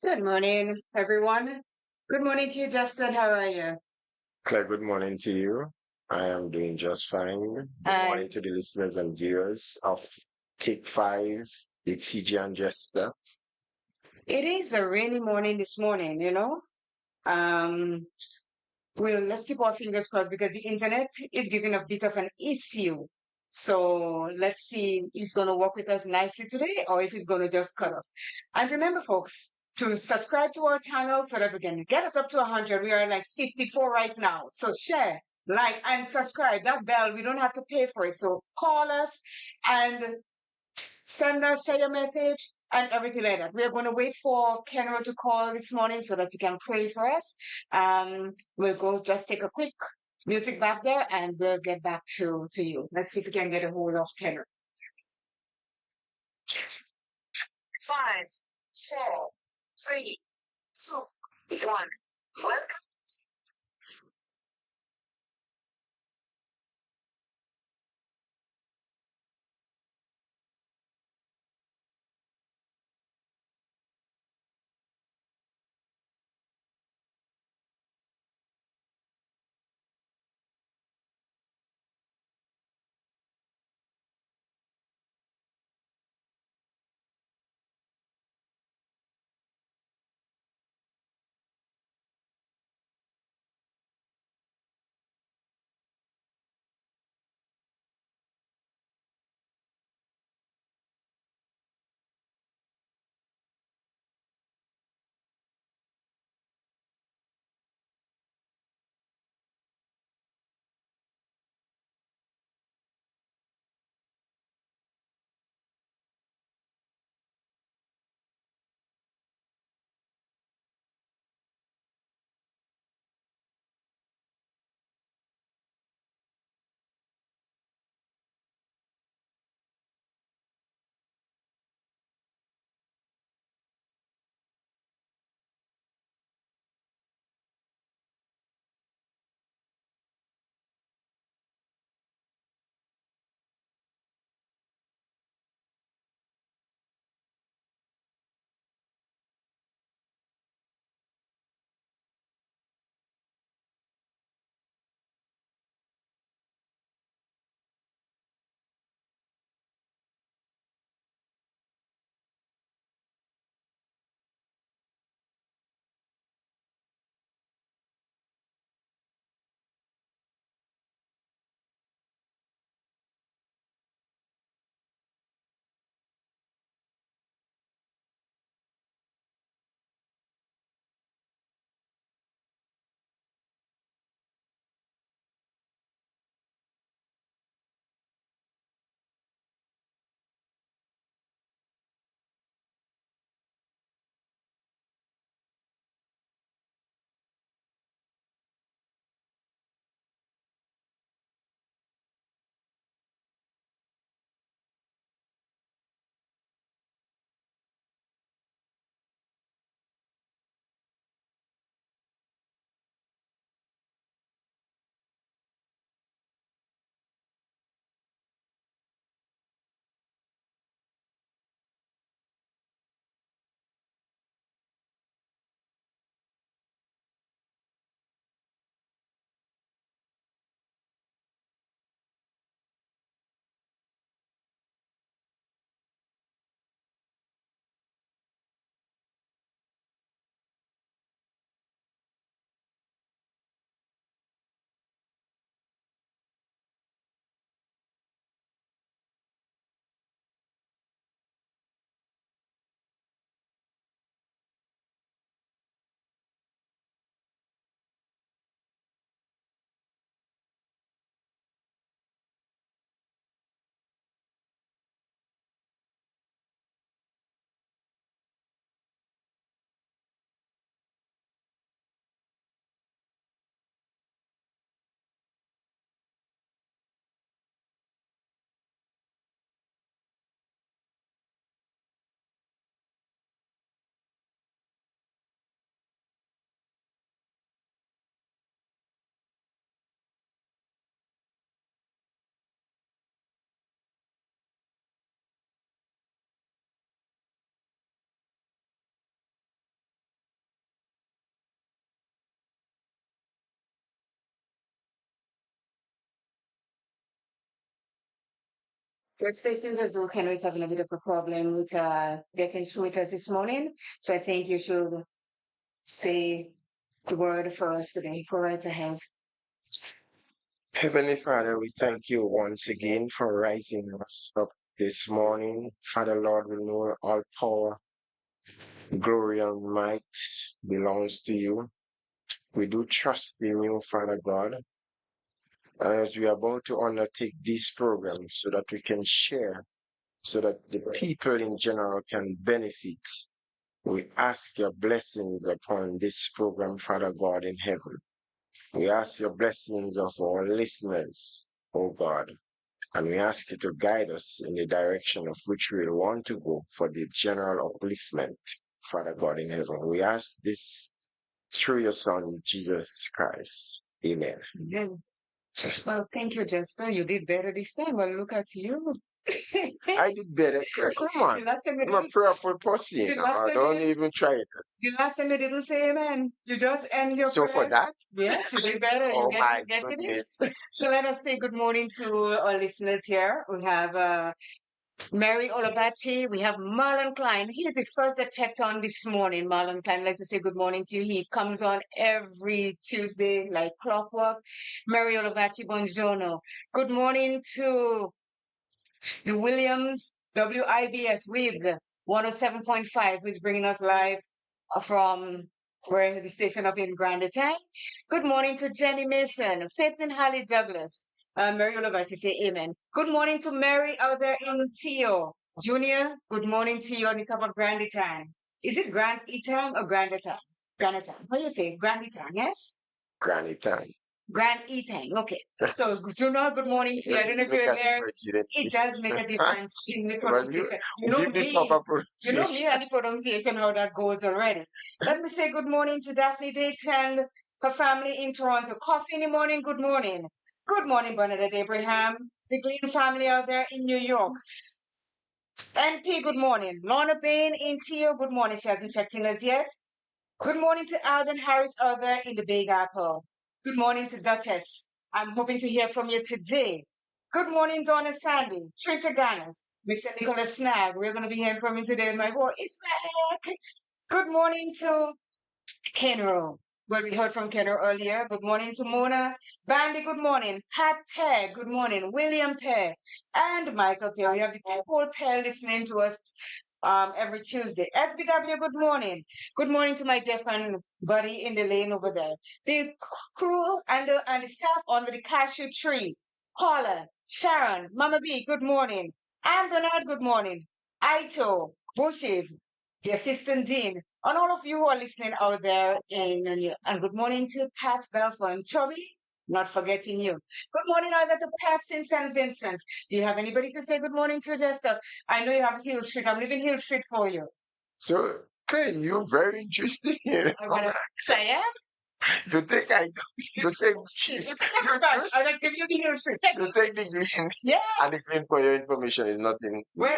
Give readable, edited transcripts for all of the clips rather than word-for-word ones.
Good morning, everyone. Good morning to you, Jester. How are you? Claire, good morning to you. I am doing just fine. Good morning And to the listeners and viewers of Take Five, the TG and Jester. it is a rainy morning this morning, you know. Um, well, let's keep our fingers crossed because the internet is giving a bit of an issue. So let's see if it's going to work with us nicely today or if it's going to just cut off. And remember, folks, to subscribe to our channel so that we can get us up to 100. We are like 54 right now. So share, like, and subscribe. That bell, we don't have to pay for it. So call us and send us, share your message and everything like that. We're going to wait for Kenro to call this morning so that you can pray for us. We'll go just take a quick music back there and we'll get back to you. Let's see if we can get a hold of Kenro. 5, 4, 3, 2, 1. Welcome. Your stations as though Ken is having a bit of a problem with getting through with us this morning. So I think you should say the word for us today. Go right ahead. Heavenly Father, we thank you once again for rising us up this morning. Father Lord, we know all power, glory, and might belongs to you. We do trust in you, Father God. And as we are about to undertake this program so that we can share, so that the people in general can benefit, we ask your blessings upon this program, Father God in heaven. We ask your blessings of our listeners, oh God. And we ask you to guide us in the direction of which we want to go for the general upliftment, Father God in heaven. We ask this through your Son, Jesus Christ. Amen. Amen. Well, thank you, Jester. You did better this time. Well, look at you. I did better. Come on. The last time you I'm a didn't, prayerful person. the last I time you don't didn't, even try it. the last time you didn't say amen. You just end your So for prayer. that, Yes, you did better. oh You my getting it. goodness. So let us say good morning to our listeners here. We have Mary Olavachi. We have Marlon Klein. He is the first that checked on this morning. Marlon Klein, I'd like to say good morning to you. He comes on every Tuesday like clockwork. Mary Olavachi, buongiorno. Good morning to the Williams WiBS 107.5, who's bringing us live from where the station up in Grand Tank. Good morning to Jenny Mason, Faith and Holly Douglas. Mary Olavachi say amen. Good morning to Mary out there in Tio. Junior, good morning to you on the top of Grand Etang. Is it Grand Etang or Grand Etang? Grand Etang. What do you say? Grand Etang, yes? Granny time. Grand Etang. Okay. So, Junior, good morning to you. I don't know if you're there. It does make a difference in the Well, you pronunciation. You know give the me. proper You know pronunciation. me and the pronunciation, how that goes already. Let me say good morning to Daphne Dix and her family in Toronto. Coffee in the morning, good morning. Good morning, Bernadette Abraham, the Glean family out there in New York. NP, good morning. Lorna Bain in Tio, good morning. She hasn't checked in as yet. Good morning to Alvin Harris out there in the Big Apple. Good morning to Duchess. I'm hoping to hear from you today. Good morning, Donna Sandy, Trisha Ganas, Mr. Nicholas Snag. We're going to be hearing from you today. My boy is back. Good morning to Kenro, where we heard from Kenro earlier. Good morning to Mona. Bandy, good morning. Pat Pear, good morning. William Pear and Michael Pear. We have the whole pair listening to us every Tuesday. SBW, good morning. Good morning to my dear friend Buddy in the lane over there. The crew and the staff under the cashew tree. Paula, Sharon, Mama B, good morning. Anne Bernard, good morning. Aito, Bushes, the assistant dean, and all of you who are listening out there and good morning to Pat Belfort and Chubby, not forgetting you. Good morning either to Paston St. Vincent. Do you have anybody to say good morning to, Jester? I know you have Hill Street. I'm leaving Hill Street for you. So, okay, you're very interesting. I'm gonna say, yeah? You think I do? You take I'm gonna give you the Hill Street. Check you it. take the green Yes. and the green for your information is nothing. Where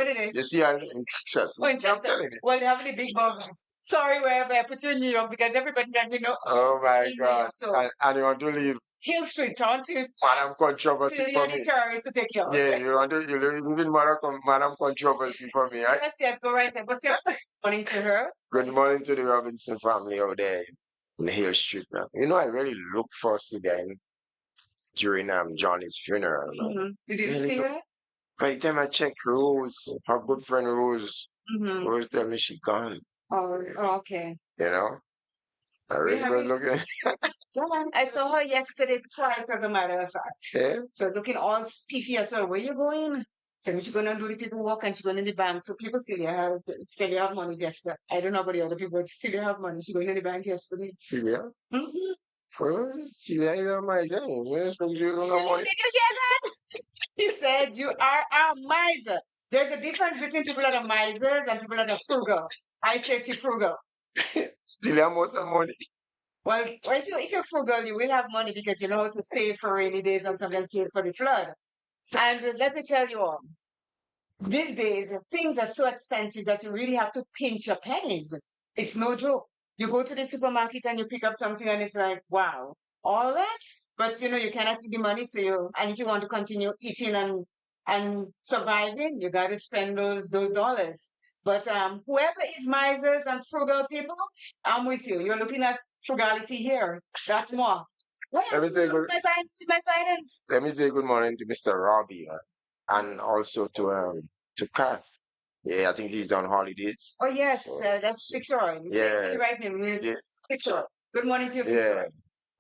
did it? You see, I'm in Texas. Oh, in I'm Texas. telling you. Well, they have the big bubbles. Sorry, wherever I put you in New York because everybody that we know Oh is my in New God. York. So And you want to leave Hill Street, Toronto is Madam Controversy still for the me. terrorists to take you out. Yeah, you want to you leave Madam Controversy for me, right? Yes, yes, go right there. But say good morning to her. Good morning to the Robinson family out there in Hill Street, man. You know, I really look forward to them during Johnny's funeral, man. Mm-hmm. You didn't Really see look. her? By the time I check Rose, her good friend Rose, Mm-hmm. Rose tell me she gone. Oh, okay. You know, I We really have was it. looking. I saw her yesterday twice, as a matter of fact. Yeah. She was looking all spiffy as well. Where you going? So she's gonna do the people walk and she's going in the bank. So people say they have money, just I don't know about the other people, but still they have money. She going in the bank yesterday. Celia? Mm-hmm. Well, Celia is on my thing. You expect you don't know Silly, money? did you hear that? He said you are a miser. There's a difference between people that are misers and people that are frugal. I say she's frugal. Celia must have money. Well, if you're frugal, you will have money because you know how to save for rainy days and sometimes save for the flood. And let me tell you all, these days things are so expensive that you really have to pinch your pennies. It's no joke. You go to the supermarket and you pick up something and it's like, wow, all that? But you know, you cannot eat the money, so and if you want to continue eating and surviving, you got to spend those dollars. But whoever is misers and frugal people, I'm with you. You're looking at frugality here. That's more. What Let me happens say with good. my finance? Let me say good morning to Mr. Robbie and also to Kath. Yeah, I think he's on holidays. Oh yes, So, that's Fitzroy. Say yeah, the right name. yeah, Fitzroy. Good morning to you, yeah. Fitzroy. You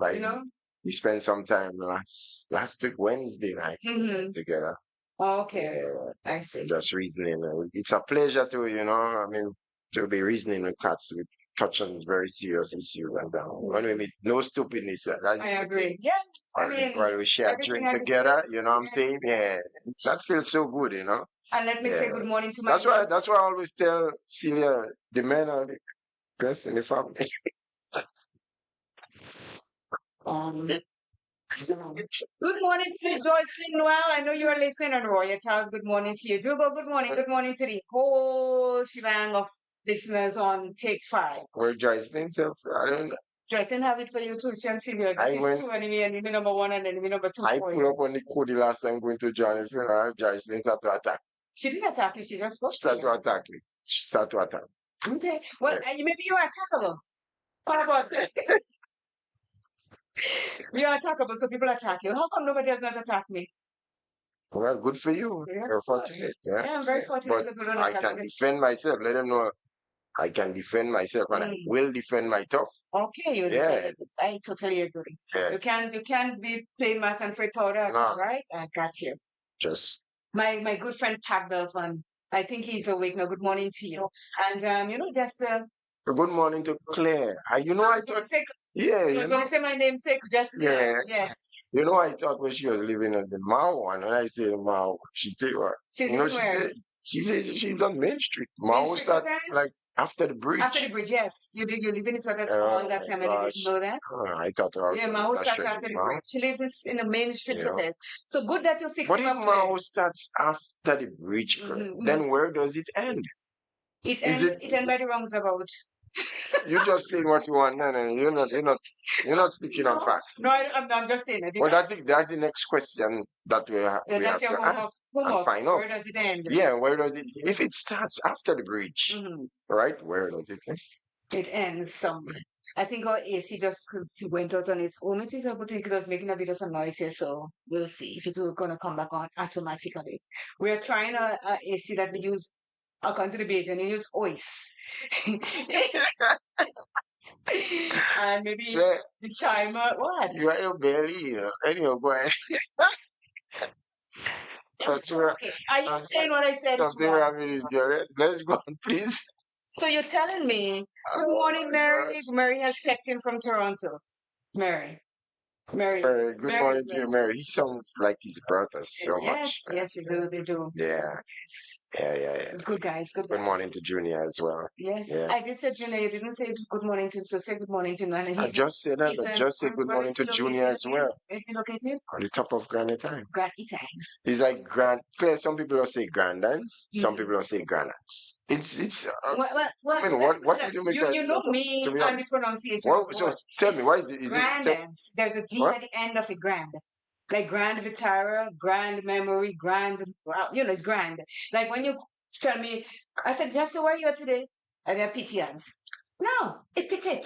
Like know? we spent some time last week Wednesday night Mm-hmm. together. Okay, Yeah, I see. just reasoning. It's a pleasure to, I mean, to be reasoning with cats with touch on very serious issues and when we meet, no stupidness. That's I a good thing. agree. Yeah, I mean, While we share a everything drink has its together, you place. know what I'm Yes, saying? Yeah, yes. that feels so good, And let me say Yeah. good morning to my That's why niece. that's why I always tell Celia the men are the best in the family. Um, good morning to you, Joyce Noel. I know you are listening, and Roya Charles. Good morning to you. Dugo, good morning. Good morning to the whole shebang of listeners on Take Five. Where Joyce thinks of I don't Joyce didn't have it for you too. She and Sylvia. That I is went two enemy, enemy number one and enemy number two I for pull you. up on the code the last time going to Johnny's funeral, Joyce thinks have to attack. She didn't attack you. She just spoke to Start to you. attack me. Start to attack. Okay. Well, Yeah. maybe you are attackable. What about that? You're attackable, so people attack you. How come nobody has not attacked me? Well, good for you. Yeah, You're of course. fortunate, yeah. Yeah, I'm very fortunate But as a good on I attack. can defend myself. Let them know I can defend myself and I will defend my tough. Okay, you Yeah. defend it. I totally agree. Yeah. You can't be plain mass and Fred powder at No, all, right? I got you. just My good friend Pat Belfon, I think he's awake now. Good morning to you. And just good morning to Claire. I I was gonna thought say yeah, I was gonna say my namesake, just yeah. yes. I thought when she was living in the Mao one, and I say Mao, she said what? She's living where? She said she's on Main Street. Main Mao Street start like sometimes? after the After the bridge. bridge, yes. You live in the circus Oh all that my time and you didn't gosh. know that? I thought I was Yeah, Maho not starts sure after the Mao. bridge. She lives in the main street You know. city. So good that you fixed But him if up there. Mao starts after the bridge, Mm-hmm. then where does it end? It Is end it it end by the roundabout. you just saying what you want? No, no, you're not speaking on No, facts. no, I'm just saying it. Well, that's the next question that we That's have your to homework. ask and Homework. find out. Where does it end? Yeah, where does it? If it starts after the bridge, Mm-hmm. right? Where does it end? It ends somewhere. I think our AC just went out on its own, which is a good thing. It was making a bit of a noise here, so we'll see if it's going to come back on automatically. We are trying a AC that we use according to the page, and you use OIS. And maybe Yeah, the timer, what? you are your belly, Anyway, go ahead. Okay, are you saying what I said this Something morning? happening is good. Let's go on, please. So you're telling me, good Oh morning, my Mary. gosh. Mary has checked in from Toronto. Mary. Mary. Good Mary, morning to you, Mary. yes. He sounds like his brother so Yes, much. yes, they do. Yeah, yeah. Good guys, good Good guys. morning to Junior as well. Yes, Yeah. I did say Junior. You didn't say good morning to him, so say good morning to him. And I he's just said that. he's I just said good where morning is he to Junior located as again? well. Where is he located? On the top of Granite Time. Grand Itang. He's like grand. Claire, some people will say grandans. Some Mm-hmm. people will say grandans. It's. Well, What did you make that? you know To me be and the honest. pronunciation Well, of so words. tell me, It's why is it? grandance. There's a D What? at the end of it, grand. Like grand Vitara, grand memory, grand, well, it's grand. Like when you tell me, I said, Jester, where are you at today? And they're PTNs. No, it's petit.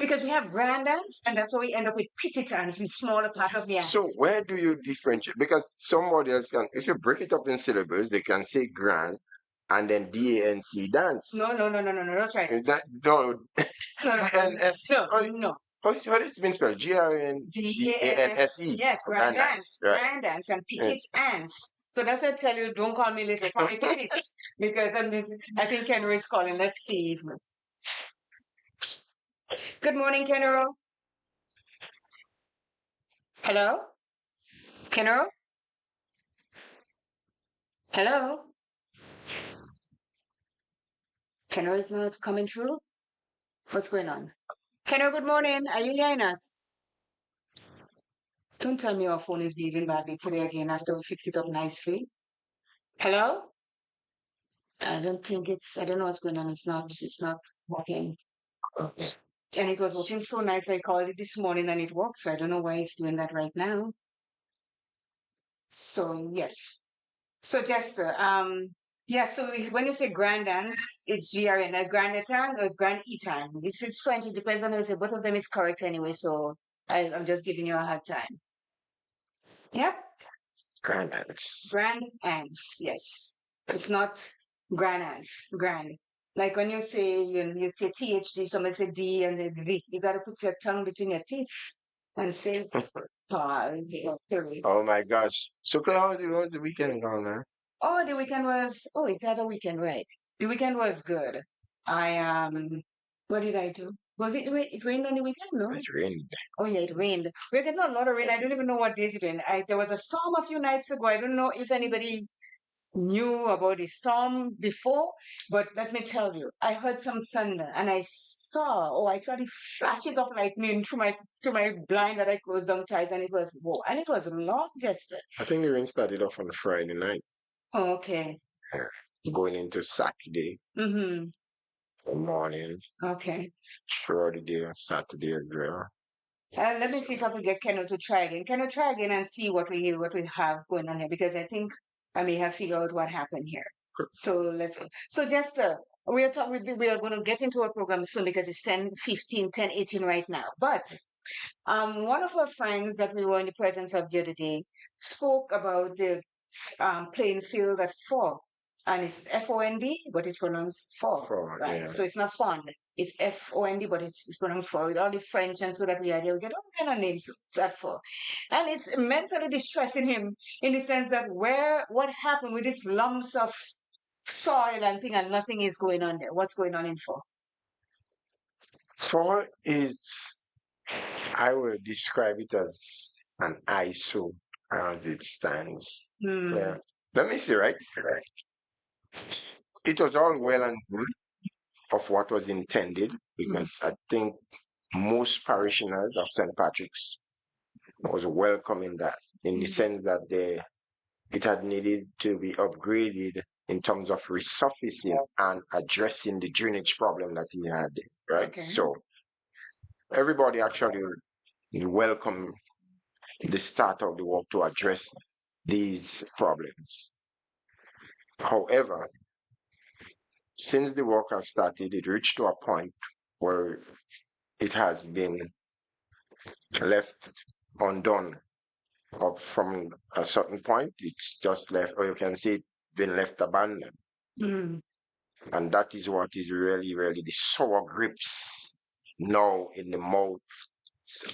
Because we have grand ants, and that's why we end up with petitans in smaller part of the So ants. where do you differentiate? Because somebody else can, if you break it up in syllables, they can say grand and then DANC dance. No, don't try Is that. that no? No, no. How does it mean spelled? GRNDANSE. Yes, grand ants, Right. grand ants, and Yeah. petit ants. So that's why I tell you, don't call me little, call me petit. Because I think Kenro is calling. Let's see. Good morning, Kenro. Hello? Kenro? Hello? Kenro is not coming through? What's going on? Kenro, good morning. Are you hearing us? Don't tell me your phone is behaving badly today again after we fix it up nicely. Hello? I don't know what's going on. It's not working. Okay. And it was working so nice. I called it this morning and it worked. So I don't know why it's doing that right now. So yes. So Jester, yeah, so when you say grand dance, it's GRN, grand etan or it's grand etan. It's French, it depends on who you say. Both of them is correct anyway, so I'm just giving you a hard time. Yep, Grand ants. grand ants, yes. It's not grand ants, grand. Like when you say you say THD, somebody say D and then V. You gotta put your tongue between your teeth and say period. Oh my gosh. So Claire, how's the weekend going, man? Oh, the weekend was, oh, it's had a weekend, right? The weekend was good. I, what did I do? Was it, it rained on the weekend? No? It rained. Oh, yeah, it rained. We're getting a lot of rain. I don't even know what days it rained. There was a storm a few nights ago. I don't know if anybody knew about the storm before, but let me tell you, I heard some thunder and I saw the flashes of lightning to my blind that I closed down tight, and it was, whoa, and it was long, just, I think the rain started off on Friday night, okay. going into Saturday Mm-hmm. morning, Okay. throughout the day, Saturday as well. Let me see if I can get Keno to try again. Keno, try again and see what we have going on here, because I think I may have figured out what happened here. So let's go. So just we are going to get into our program soon because it's 10:15, 10:18 right now. But one of our friends that we were in the presence of the other day spoke about the playing field at four, and it's FOND, but it's pronounced four, For, right? yeah. So it's not fond. It's FOND, but it's pronounced four with all the French, and so that we get all kind of names at four, and it's mentally distressing him in the sense that what happened with these lumps of soil and thing, and nothing is going on there. What's going on in four? For is, I will describe it as an ISO as it stands. Hmm. Yeah. Let me see, right? It was all well and good of what was intended because I think most parishioners of St. Patrick's was welcoming that in the sense that it had needed to be upgraded in terms of resurfacing and addressing the drainage problem that he had, right? Okay. So everybody actually welcomed the start of the work to address these problems. However, since the work has started, it reached to a point where it has been left undone. Up from a certain point, it's just left, or you can say it's been left abandoned. Mm. And that is what is really, really the sour grips now in the mouth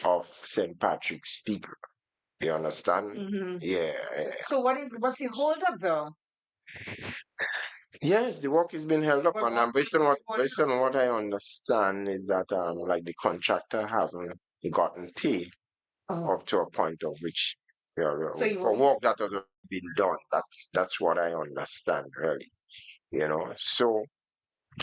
of St. Patrick's people. You understand? Mm-hmm. Yeah. So what's the hold up though? Yes, the work is being held up, But and what based on what I understand is that like the contractor haven't gotten paid oh. up to a point of which So you for won't- work that has been done. That's what I understand, really. You know, so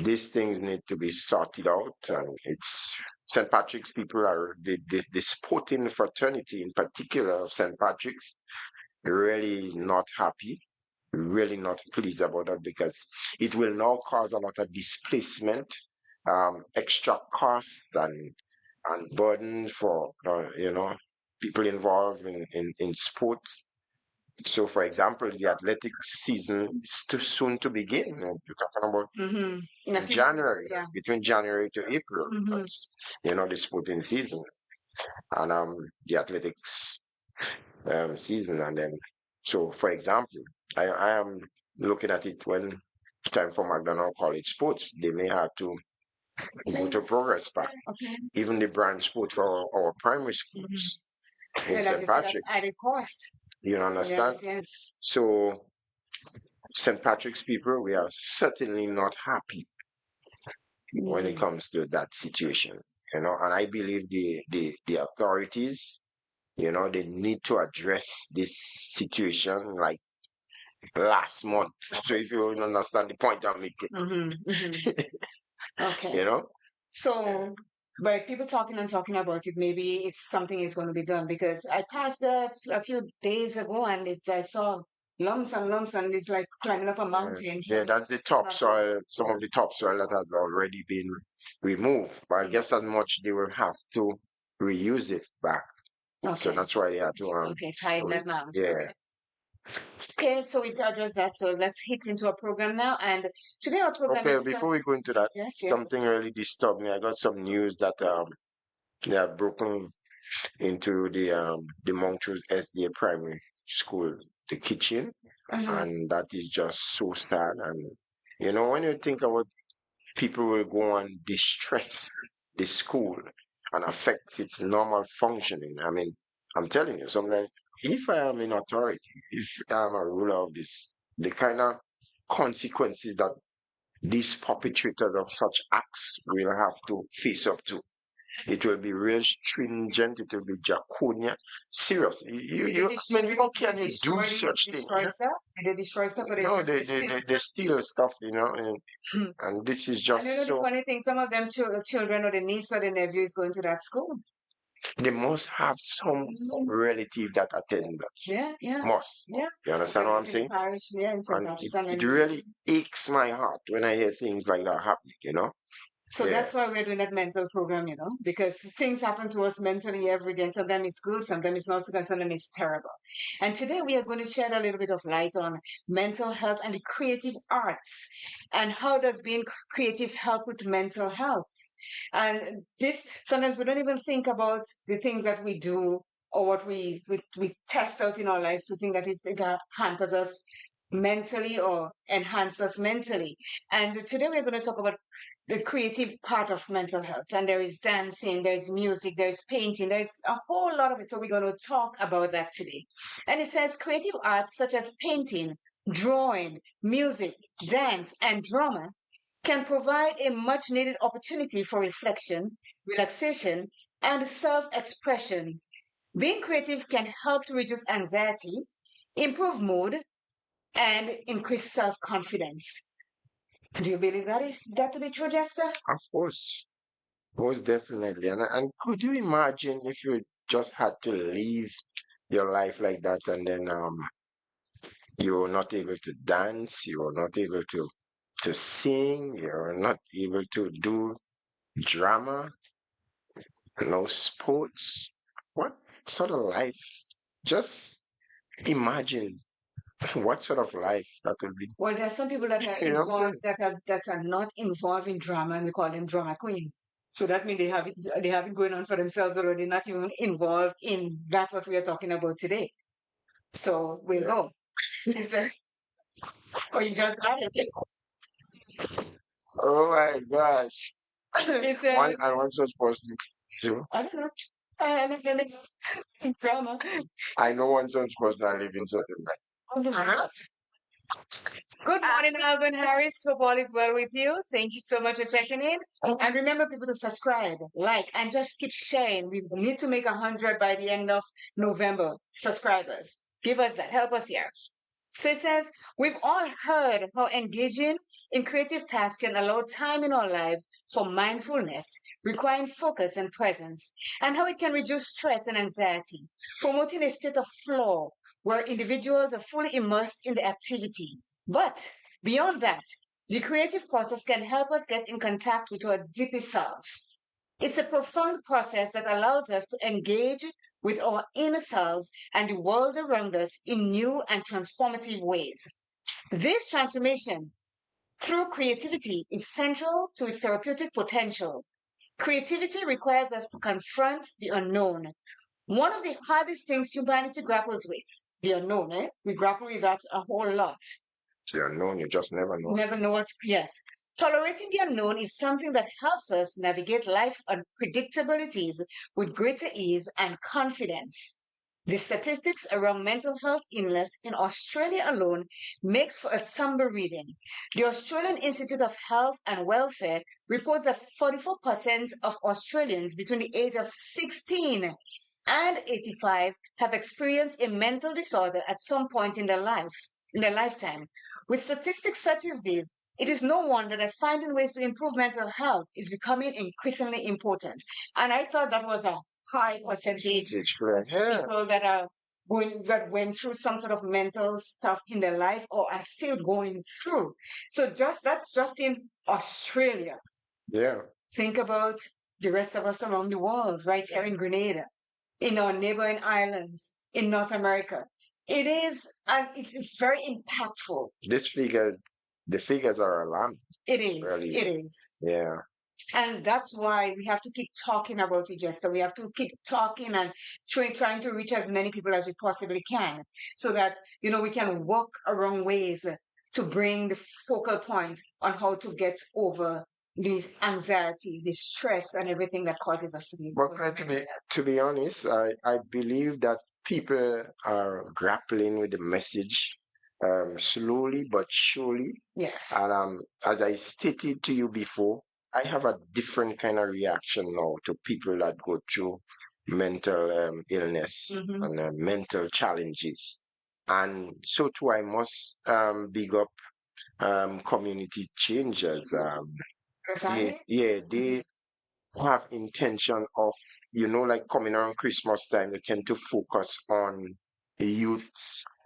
these things need to be sorted out, and it's St. Patrick's people are the sporting fraternity in particular of St. Patrick's really not happy, really not pleased about that because it will now cause a lot of displacement, extra cost and burden for people involved in sport. So, for example, the athletic season is too soon to begin. You're talking about mm-hmm. In a few January, months, yeah. between January to April. Mm-hmm. That's the sporting season and the athletics season. And then, so for example, I am looking at it when time for McDonald College sports, they may have to go to progress pack. Okay. Even the brand sport for our primary schools in And as St. you said, that's Patrick's. added cost. You understand? Yes, yes. So St. Patrick's people, we are certainly not happy when it comes to that situation. And I believe the authorities, they need to address this situation like last month. So if you understand the point I'm making, Mm-hmm. Mm-hmm. Okay. you know? So, by people talking and talking about it, maybe it's something is going to be done because I passed a few days ago and I saw lumps and it's like climbing up a mountain. So Yeah, that's the it's not good. topsoil, some of the topsoil that has already been removed. But I guess as much they will have to reuse it back. So Okay. that's why they have to Okay, it's hiding so that it's, now. yeah. Okay. Okay, so we address that. So let's hit into our program now. And today our program Okay, is before we go into that, yes, yes. something really disturbed me. I got some news that they have broken into the Montrose SDA Primary School, the kitchen, Uh-huh. and that is just so sad. And you know, when you think about people will go and distress the school and affect its normal functioning. I mean, I'm telling you, sometimes if I am in authority, if I'm a ruler of this, the kind of consequences that these perpetrators of such acts will have to face up to. It will be real stringent. It will be draconian. Serious. I mean, how can you do such thing? Destroy stuff? Did they destroy stuff or they No, just they, they, steal they, they stuff? steal stuff, you know, and this is And you just know the so. funny thing, some of them children or the niece or the nephew is going to that school. They must have some relative that attend that. Yeah, yeah, Must. yeah. You understand what I'm It's in the saying? parish, yeah, it's a And parish. it really aches my heart when I hear things like that happening, you know? So Yeah. that's why we're doing that mental program, because things happen to us mentally every day. Sometimes it's good, sometimes it's not so good, sometimes it's terrible. And today we are going to shed a little bit of light on mental health and the creative arts and how does being creative help with mental health. And this sometimes we don't even think about the things that we do or what we test out in our lives to think that it hampers us mentally or enhance us mentally. And today we're going to talk about the creative part of mental health. And there is dancing, there's music, there's painting, there's a whole lot of it. So we're going to talk about that today. And it says creative arts such as painting, drawing, music, dance, and drama can provide a much needed opportunity for reflection, relaxation, and self expression. Being creative can help to reduce anxiety, improve mood, and increase self confidence. Do you believe that to be true, Jester? Of course. Most definitely. And could you imagine if you just had to live your life like that and then you're not able to dance, you're not able to sing, you're not able to do drama, no sports. What sort of life? Just imagine what sort of life that would be. Well, there are some people that are You know what I'm involved saying? that are not involved in drama, and we call them drama queen. So that means they have it going on for themselves already, not even involved in that what we are talking about today. So we'll Yeah. go. Is there, or you just got it? Oh my gosh. It's One such person too. I don't know. I don't really drama. I know one such person I live in certain Good morning, Alvin Harris. Hope all is well with you. Thank you so much for checking in. And remember, people, to subscribe, like, and just keep sharing. We need to make 100 by the end of November subscribers. Give us that. Help us here. So it says, we've all heard how engaging in creative tasks can allow time in our lives for mindfulness, requiring focus and presence, and how it can reduce stress and anxiety, promoting a state of flow where individuals are fully immersed in the activity. But beyond that, the creative process can help us get in contact with our deepest selves. It's a profound process that allows us to engage with our inner selves and the world around us in new and transformative ways. This transformation through creativity is central to its therapeutic potential. Creativity requires us to confront the unknown. One of the hardest things humanity grapples with, the unknown, eh? We grapple with that a whole lot. The unknown, you just never know. Never know what's, yes. Tolerating the unknown is something that helps us navigate life unpredictabilities with greater ease and confidence. The statistics around mental health illness in Australia alone makes for a somber reading. The Australian Institute of Health and Welfare reports that 44% of Australians between the age of 16 and 85 have experienced a mental disorder at some point in their lifetime. With statistics such as these, it is no wonder that finding ways to improve mental health is becoming increasingly important. And I thought that was a high percentage of Yeah. people that went through some sort of mental stuff in their life or are still going through. So that's just in Australia. Yeah. Think about the rest of us around the world, right here in Grenada, in our neighboring islands, in North America. It is, and it's very impactful. The figures are alarming, It is. really. It is. Yeah. And that's why we have to keep talking about it, Jester. We have to keep talking and trying to reach as many people as we possibly can so that, we can work around ways to bring the focal point on how to get over this anxiety, this stress, and everything that causes us to be. But to be honest, I believe that people are grappling with the message slowly but surely. Yes. And as I stated to you before, I have a different kind of reaction now to people that go through mental illness Mm-hmm. and mental challenges. And so too, I must big up community changers. Yeah, they have intention of, like coming around Christmas time, they tend to focus on the youth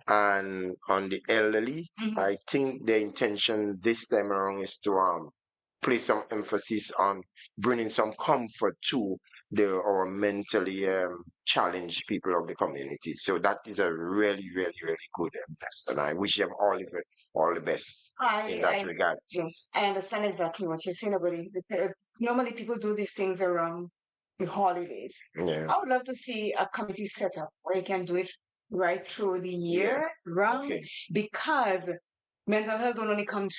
and on the elderly. Mm-hmm. I think the intention this time around is to place some emphasis on bringing some comfort to our mentally challenged people of the community. So that is a really, really, really good test, and I wish them all the best in that regard. Yes, I understand exactly what you're saying about it. Normally, people do these things around the holidays. Yeah. I would love to see a committee set up where you can do it right through the year round, Okay. because mental health don't only come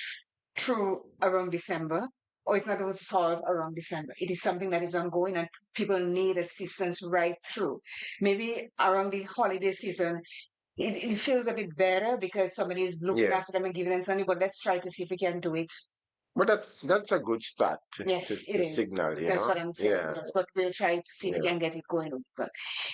through around December, or it's not going to solve around December. It is something that is ongoing, and people need assistance right through. Maybe around the holiday season, it feels a bit better because somebody is looking Yeah. after them and giving them something, but let's try to see if we can do it. But that's a good start Yes, it to is. signal, That's what I'm saying. Yeah. Yes, but we'll try to see if we Yeah. can get it going. But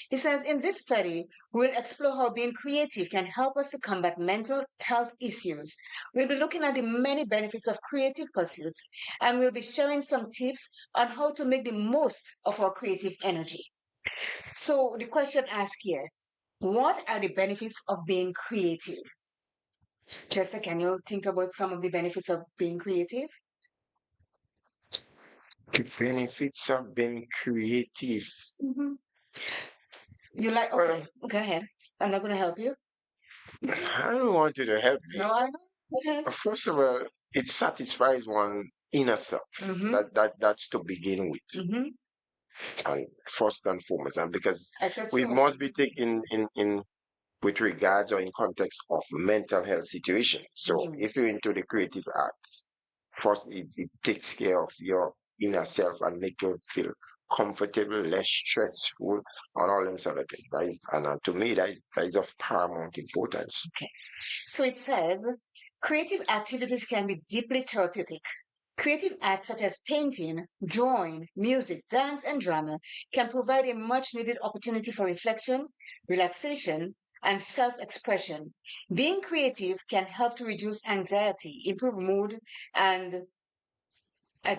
he says, in this study, we'll explore how being creative can help us to combat mental health issues. We'll be looking at the many benefits of creative pursuits, and we'll be sharing some tips on how to make the most of our creative energy. So the question asked here, what are the benefits of being creative? Chester, can you think about some of the benefits of being creative? The benefits of being creative. Mm-hmm. You like, okay, go ahead. I'm not going to help you. I don't want you to help me. No, I know. Go ahead. First of all, it satisfies one inner self. Mm-hmm. That's to begin with, Mm-hmm. and first and foremost, and because I said we so. must be taken in with regards or in context of mental health situation. So if you're into the creative arts, first it takes care of your inner self and make you feel comfortable, less stressful, and all them sort of things. And to me, that is of paramount importance. Okay. So it says creative activities can be deeply therapeutic. Creative acts such as painting, drawing, music, dance, and drama can provide a much needed opportunity for reflection, relaxation, and self expression. Being creative can help to reduce anxiety, improve mood, and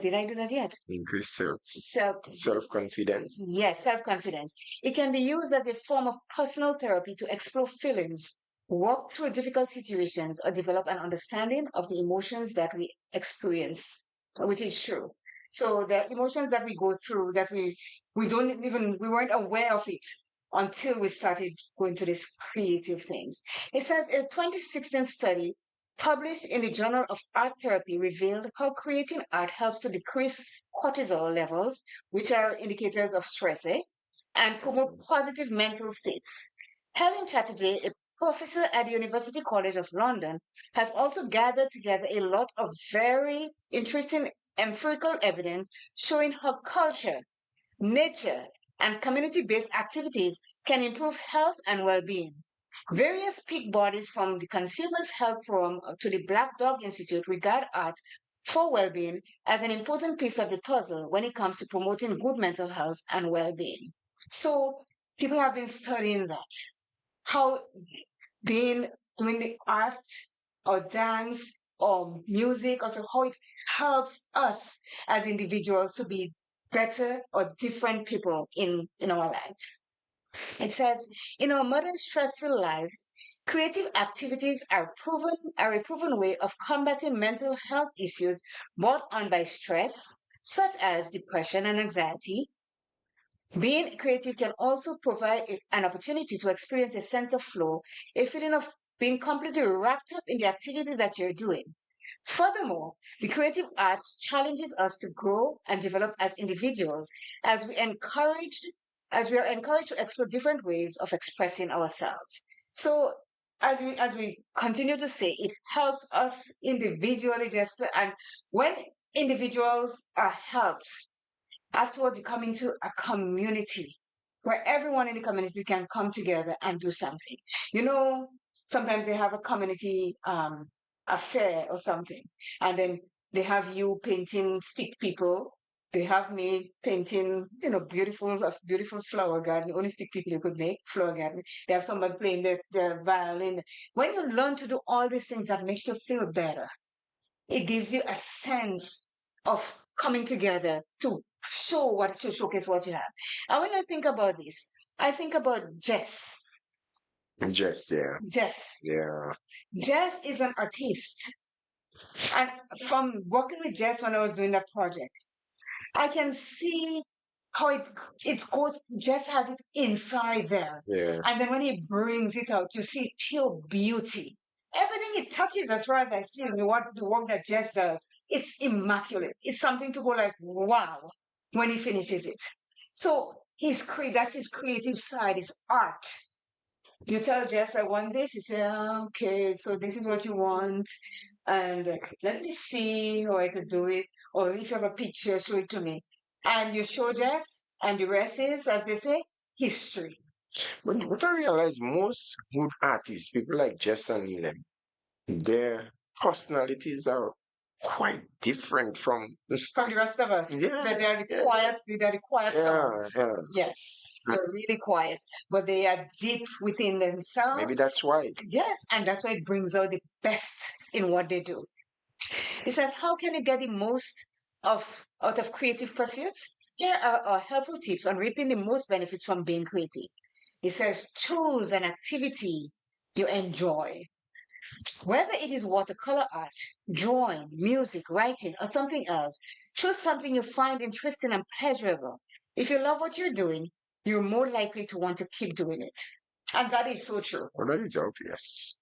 did I do that yet? Increase Self confidence. Yes, self confidence. It can be used as a form of personal therapy to explore feelings, walk through difficult situations, or develop an understanding of the emotions that we experience, which is true. So the emotions that we go through that we weren't aware of it until we started going to these creative things. It says a 2016 study published in the Journal of Art Therapy revealed how creating art helps to decrease cortisol levels, which are indicators of stress, and promote positive mental states. Helen Chatterjee, a professor at the University College of London, has also gathered together a lot of very interesting empirical evidence showing how culture, nature, and community based activities can improve health and well being. Various peak bodies from the Consumers Health Forum to the Black Dog Institute regard art for well being as an important piece of the puzzle when it comes to promoting good mental health and well being. So, people have been studying that. How being doing the art or dance or music, also how it helps us as individuals to be better or different people in our lives. It says, in our modern stressful lives, creative activities are a proven way of combating mental health issues brought on by stress, such as depression and anxiety, Being creative can also provide an opportunity to experience a sense of flow, a feeling of being completely wrapped up in the activity that you're doing. Furthermore, the creative arts challenges us to grow and develop as individuals as we encouraged as we are encouraged to explore different ways of expressing ourselves. So as we continue to say, it helps us individually just and when individuals are helped, afterwards you come into a community where everyone in the community can come together and do something. You know, sometimes they have a community affair or something, and then they have you painting stick people. They have me painting, beautiful flower garden. Only stick people you could make flower garden. They have someone playing the violin. When you learn to do all these things, that makes you feel better. It gives you a sense of coming together to showcase what you have. And when I think about this, I think about Jess. Just, yeah. Jess. Yeah. Jess is an artist. And from working with Jess when I was doing that project, I can see how it goes. Jess has it inside there. Yeah. And then when he brings it out, you see pure beauty. Everything it touches, as far as I see, the work that Jess does, it's immaculate. It's something to go like, wow, when he finishes it. So that's his creative side, his art. You tell Jess, I want this. He says, okay, so this is what you want. And let me see how I could do it. Or if you have a picture, show it to me. And you show Jess, and the rest is, as they say, history. But I realize most good artists, people like Jester and them, their personalities are quite different from the rest of us. Yeah, That they are the quiet songs. yeah. Yes, they're really quiet, but they are deep within themselves. Maybe that's why. Yes, and that's why it brings out the best in what they do. It says, how can you get the most out of creative pursuits? Here are our helpful tips on reaping the most benefits from being creative. It says, choose an activity you enjoy. Whether it is watercolor art, drawing, music, writing, or something else, choose something you find interesting and pleasurable. If you love what you're doing, you're more likely to want to keep doing it. And that is so true. Well, that is obvious.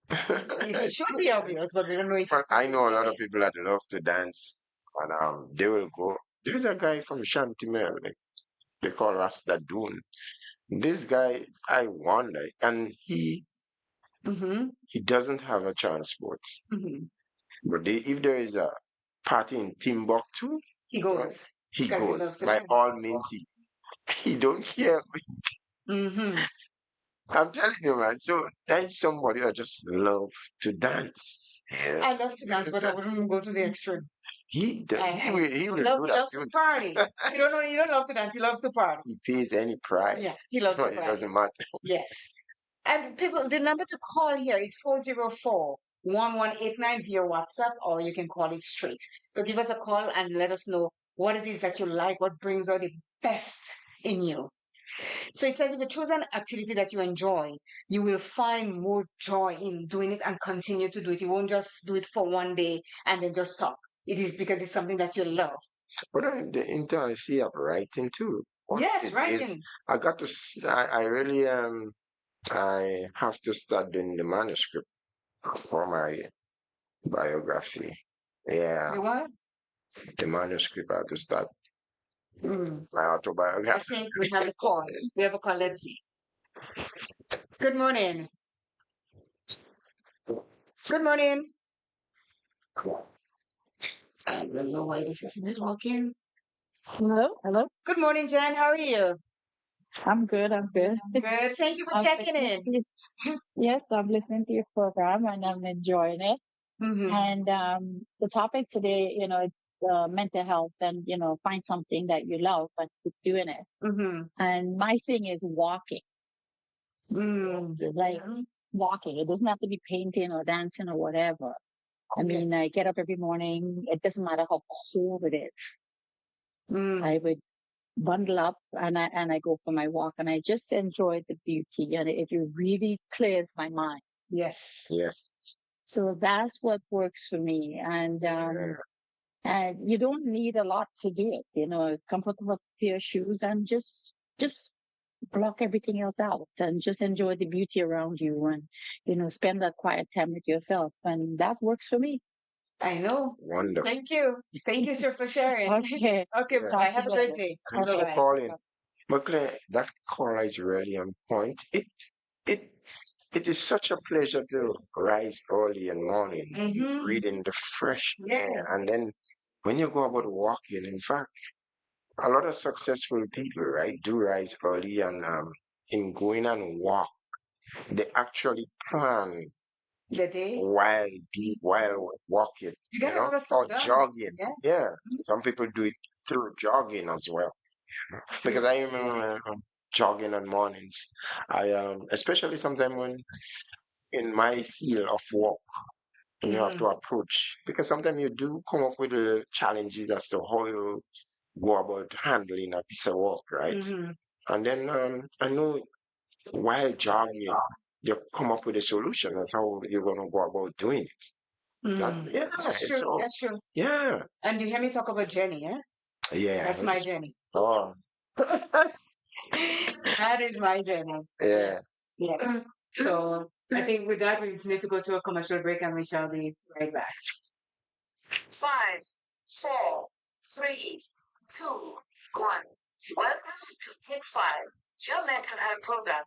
It should be obvious, but we don't know if But it's I know a lot of obvious. people that love to dance, and they will go. There's a guy from Shantimel, like they call Rasta Dune. This guy, I wonder, and Mm-hmm. he doesn't have a transport. Mm-hmm. But if there is a party in Timbuktu, He goes he because he goes. loves to By dance. all means, he don't care. Mm-hmm. I'm telling you, man. So there's somebody that just love to dance. Yeah. I love to dance, but I wouldn't go to the extreme. He does, he will He do that. loves to party. You don't love to dance. He loves to party. He pays any price. Yes, he loves to It party. doesn't matter. Yes. And people, the number to call here is 404-1189 via WhatsApp, or you can call it straight. So give us a call and let us know what it is that you like, what brings out the best in you. So it says if you choose an activity that you enjoy, you will find more joy in doing it and continue to do it. You won't just do it for one day and then just stop. It is because it's something that you love. But the intimacy of writing too. Yes, writing. I got to. I really I have to start doing the manuscript for my biography. Yeah, You what? the manuscript. I have to start Mm. my I autobiography. think we have a call. We have a call. Let's see. Good morning. Good morning. I don't know why this is not working. Hello, hello. Good morning, Jan. How are you? I'm good. I'm good. Good. Thank you for I'm checking listening in. to you. Yes, I'm listening to your program and I'm enjoying it. Mm-hmm. And the topic today, it's mental health and find something that you love and keep doing it. Mm-hmm. And my thing is walking, like walking. It doesn't have to be painting or dancing or whatever. I mean, Yes. I get up every morning. It doesn't matter how cold it is. Mm. I would bundle up and I go for my walk and I just enjoy the beauty and it really clears my mind. Yes. Yes. So that's what works for me. And And you don't need a lot to do it, a comfortable pair of shoes and just block everything else out and just enjoy the beauty around you and, spend that quiet time with yourself. And that works for me. I know. Wonderful. Thank you. Thank you, sir, for sharing. Okay. Okay, Yeah. bye. Talk to Have you a great later. day. Thanks for Okay. Bye-bye. calling. McLean, that call is really on point. It it is such a pleasure to rise early in the morning, Mm-hmm. breathing the fresh Yeah. air, and then when you go about walking, in fact, a lot of successful people, right, do rise early and in going and walk, they actually plan The day. while walking, You get a lot of stuff or done. jogging. Yes. Yeah, some people do it through jogging as well. Because I remember jogging on mornings. I especially sometimes when in my field of work, and you have Mm-hmm. to approach because sometimes you do come up with challenges as to how you go about handling a piece of work, right? Mm-hmm. And then I know while jogging, you come up with a solution of how you're gonna go about doing it. That Mm. yeah, That's it's true. all That's true. yeah, And you hear me talk about Jenny, eh? yeah. That's my journey. Oh, That is my journey. yeah. Yes. So I think with that, we just need to go to a commercial break and we shall be right back. 5, 4, 3, 2, 1. Welcome to Take 5, your mental health program.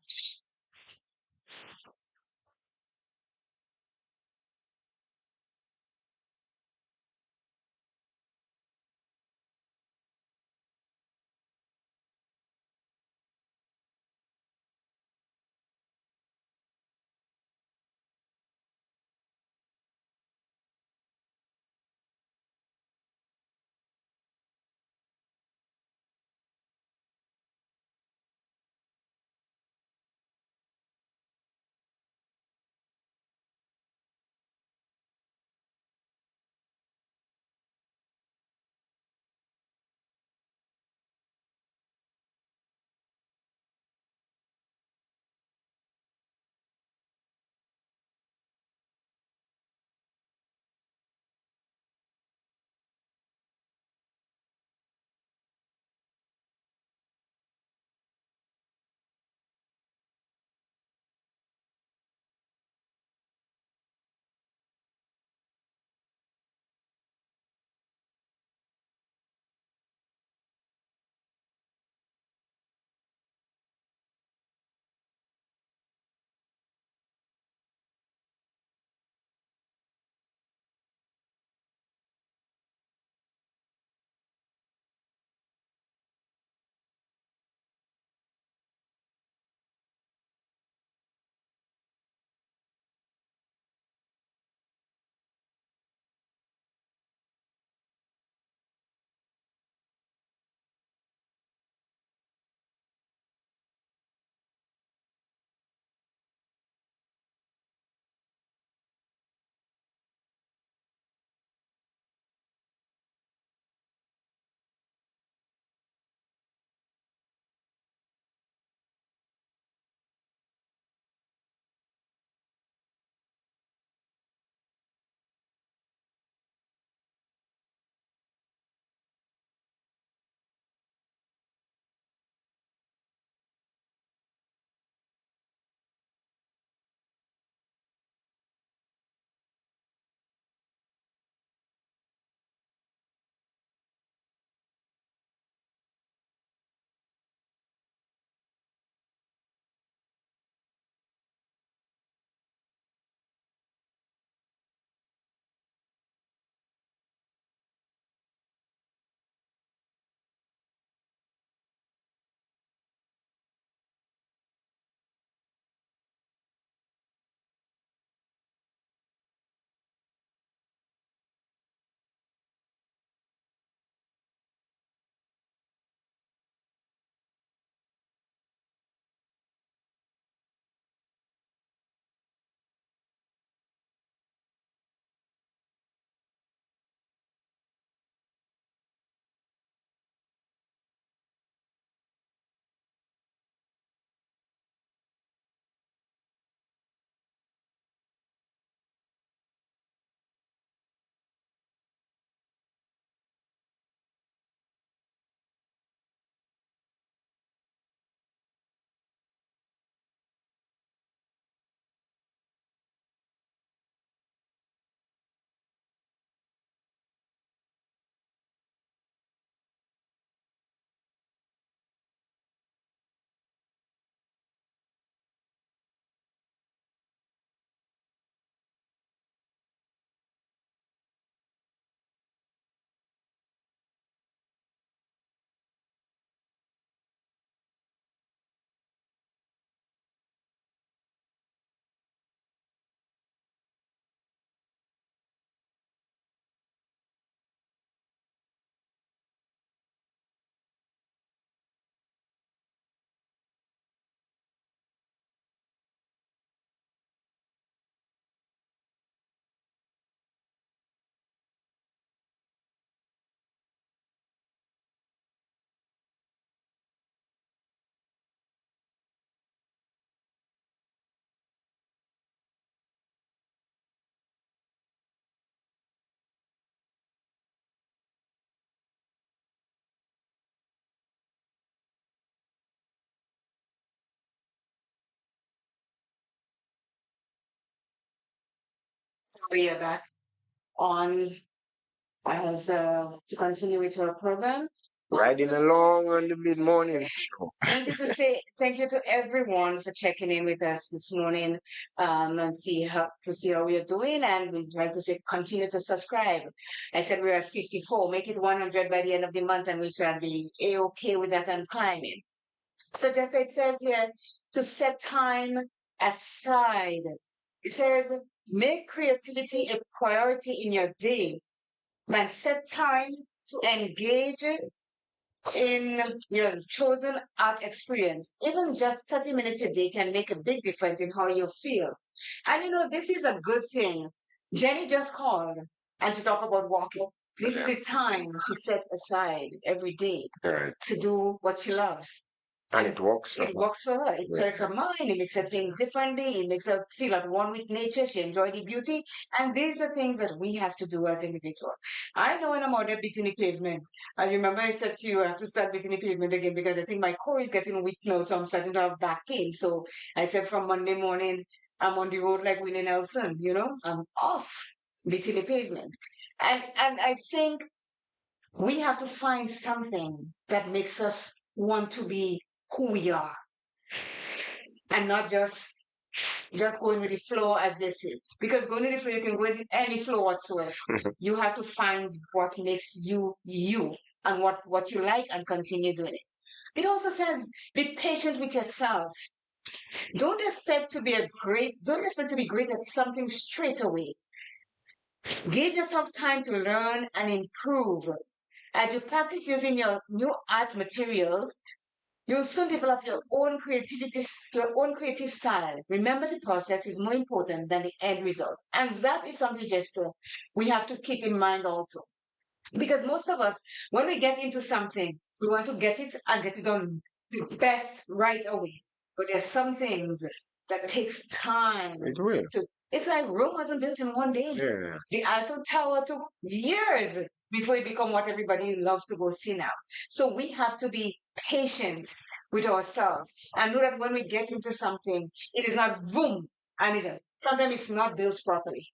We are back on as to continue with our program. Riding along on the mid morning. Wanted to say thank you to everyone for checking in with us this morning, and see how we are doing. And we'd like to say continue to subscribe. I said we're at 54, make it 100 by the end of the month, and we shall be a-okay with that and climbing. So just it says here to set time aside. It says make creativity a priority in your day. Man, set time to engage in your chosen art experience. Even just 30 minutes a day can make a big difference in how you feel. And this is a good thing. Jenny just called and to talk about walking. This is a time she set aside every day Right. to do what she loves. And it works for It her. works for her. It Yeah. clears her mind. It makes her think differently. It makes her feel at one with nature. She enjoys the beauty. And these are things that we have to do as individuals. I know when I'm out there beating the pavement, I remember I said to you, I have to start beating the pavement again because I think my core is getting weak now, so I'm starting to have back pain. So I said from Monday morning, I'm on the road like Winnie Nelson, I'm off beating the pavement. And I think we have to find something that makes us want to be who we are and not just going with the flow as they say. Because going with the flow, you can go with any flow whatsoever. You have to find what makes you you and what you like and continue doing it. It also says be patient with yourself. Don't expect to be great at something straight away. Give yourself time to learn and improve. As you practice using your new art materials, you'll soon develop your own creative style. Remember, the process is more important than the end result. And that is something just we have to keep in mind also. Because most of us, when we get into something, we want to get it and get it done the best right away. But there's some things that takes time It will. It's like Rome wasn't built in one day. Yeah. The Eiffel Tower took years before it became what everybody loves to go see now. So we have to be patient with ourselves and know that when we get into something, it is not boom and sometimes it's not built properly.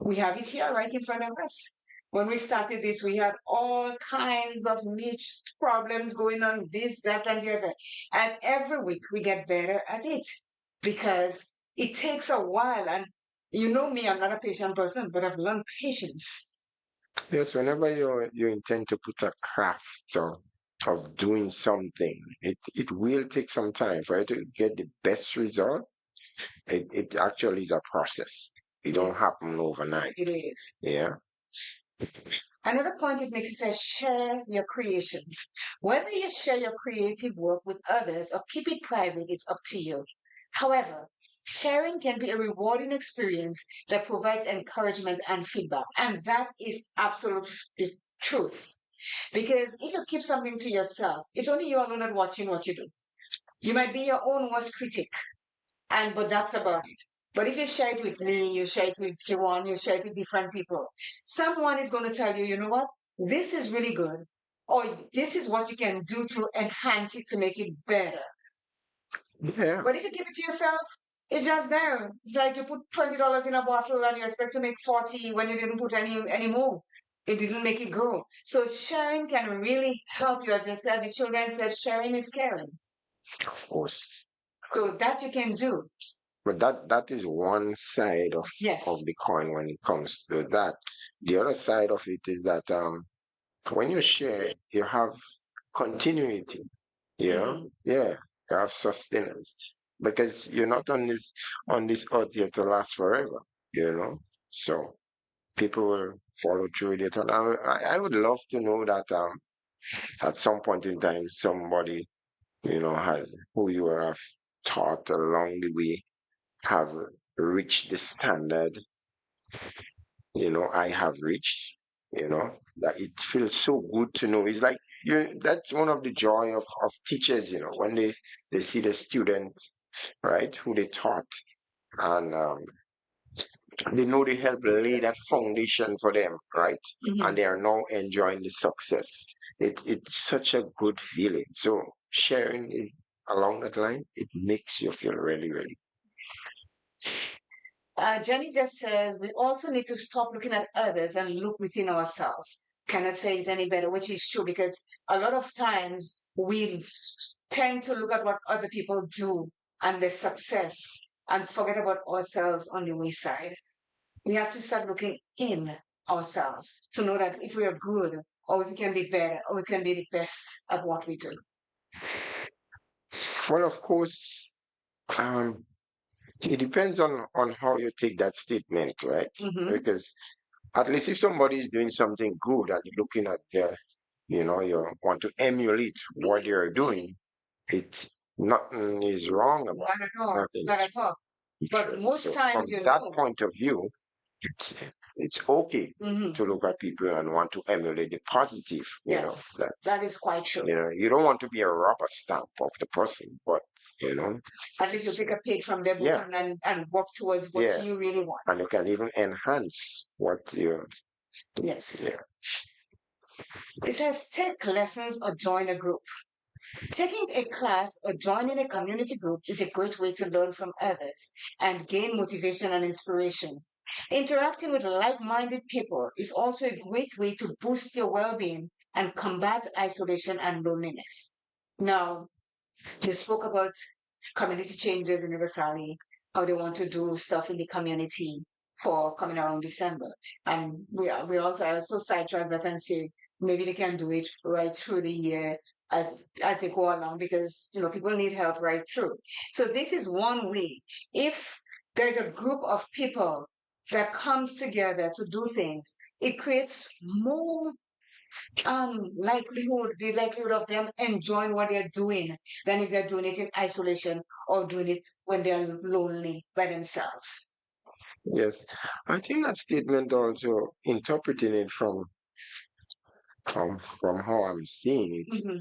We have it here right in front of us. When we started this, we had all kinds of niche problems going on, this, that, and the other. And every week we get better at it because it takes a while. And you know me, I'm not a patient person, but I've learned patience. Yes, whenever you intend to put a craft of doing something, it will take some time for you to get the best result. It actually is a process. It don't Yes. happen overnight. It is. Yeah. Another point it makes, it says share your creations. Whether you share your creative work with others or keep it private, it's up to you. However, sharing can be a rewarding experience that provides encouragement and feedback. And that is absolute truth. Because if you keep something to yourself, it's only you alone that watching what you do. You might be your own worst critic, but that's about it. But if you share it with me, you share it with Jiwan, you share it with different people, someone is going to tell you, you know what, this is really good, or this is what you can do to enhance it to make it better. Yeah. But if you keep it to yourself, it's just there. It's like you put $20 in a bottle and you expect to make 40 when you didn't put any more. It didn't make it grow. So sharing can really help you. As they said, the children said, sharing is caring. Of course. So that you can do. But that is one side of Yes. the coin when it comes to that. The other side of it is that when you share, you have continuity. Yeah, yeah, you have sustenance because you're not on this earth here to last forever. So people will follow through with it, and I would love to know that at some point in time somebody has who you have taught along the way have reached the standard I have reached, that it feels so good to know. It's like that's one of the joy of teachers, when they see the students, right, who they taught, and they know they helped lay that foundation for them, right? And they are now enjoying the success. It's such a good feeling. So sharing it along that line, it makes you feel really, really. Jenny just says we also need to stop looking at others and look within ourselves. Cannot say it any better, which is true because a lot of times we tend to look at what other people do and their success and forget about ourselves on the wayside. We have to start looking in ourselves to know that if we are good or we can be better or we can be the best at what we do. Well, of course, it depends on how you take that statement, right? Because at least if somebody is doing something good and you're looking at their, you want to emulate what they're doing, it's nothing is wrong about Not at all. nothing. Not at all. But most So times, from that point of view, it's okay to look at people and want to emulate the positive, yes, that is quite true. You don't want to be a rubber stamp of the person, but at least you take a page from their book Yeah. and work towards what Yeah. you really want. and you can even enhance what you Yes. yeah. It says take lessons or join a group. Taking a class or joining a community group is a great way to learn from others and gain motivation and inspiration. Interacting with like minded people is also a great way to boost your well being and combat isolation and loneliness. Now, you spoke about community changes universally, how they want to do stuff in the community for coming around December. And we also sidetrack that and say maybe they can do it right through the year as they go along because people need help right through. So this is one way. If there's a group of people that comes together to do things, it creates more the likelihood of them enjoying what they're doing than if they're doing it in isolation or doing it when they're lonely by themselves. Yes, I think that statement also interpreting it from how I'm seeing it,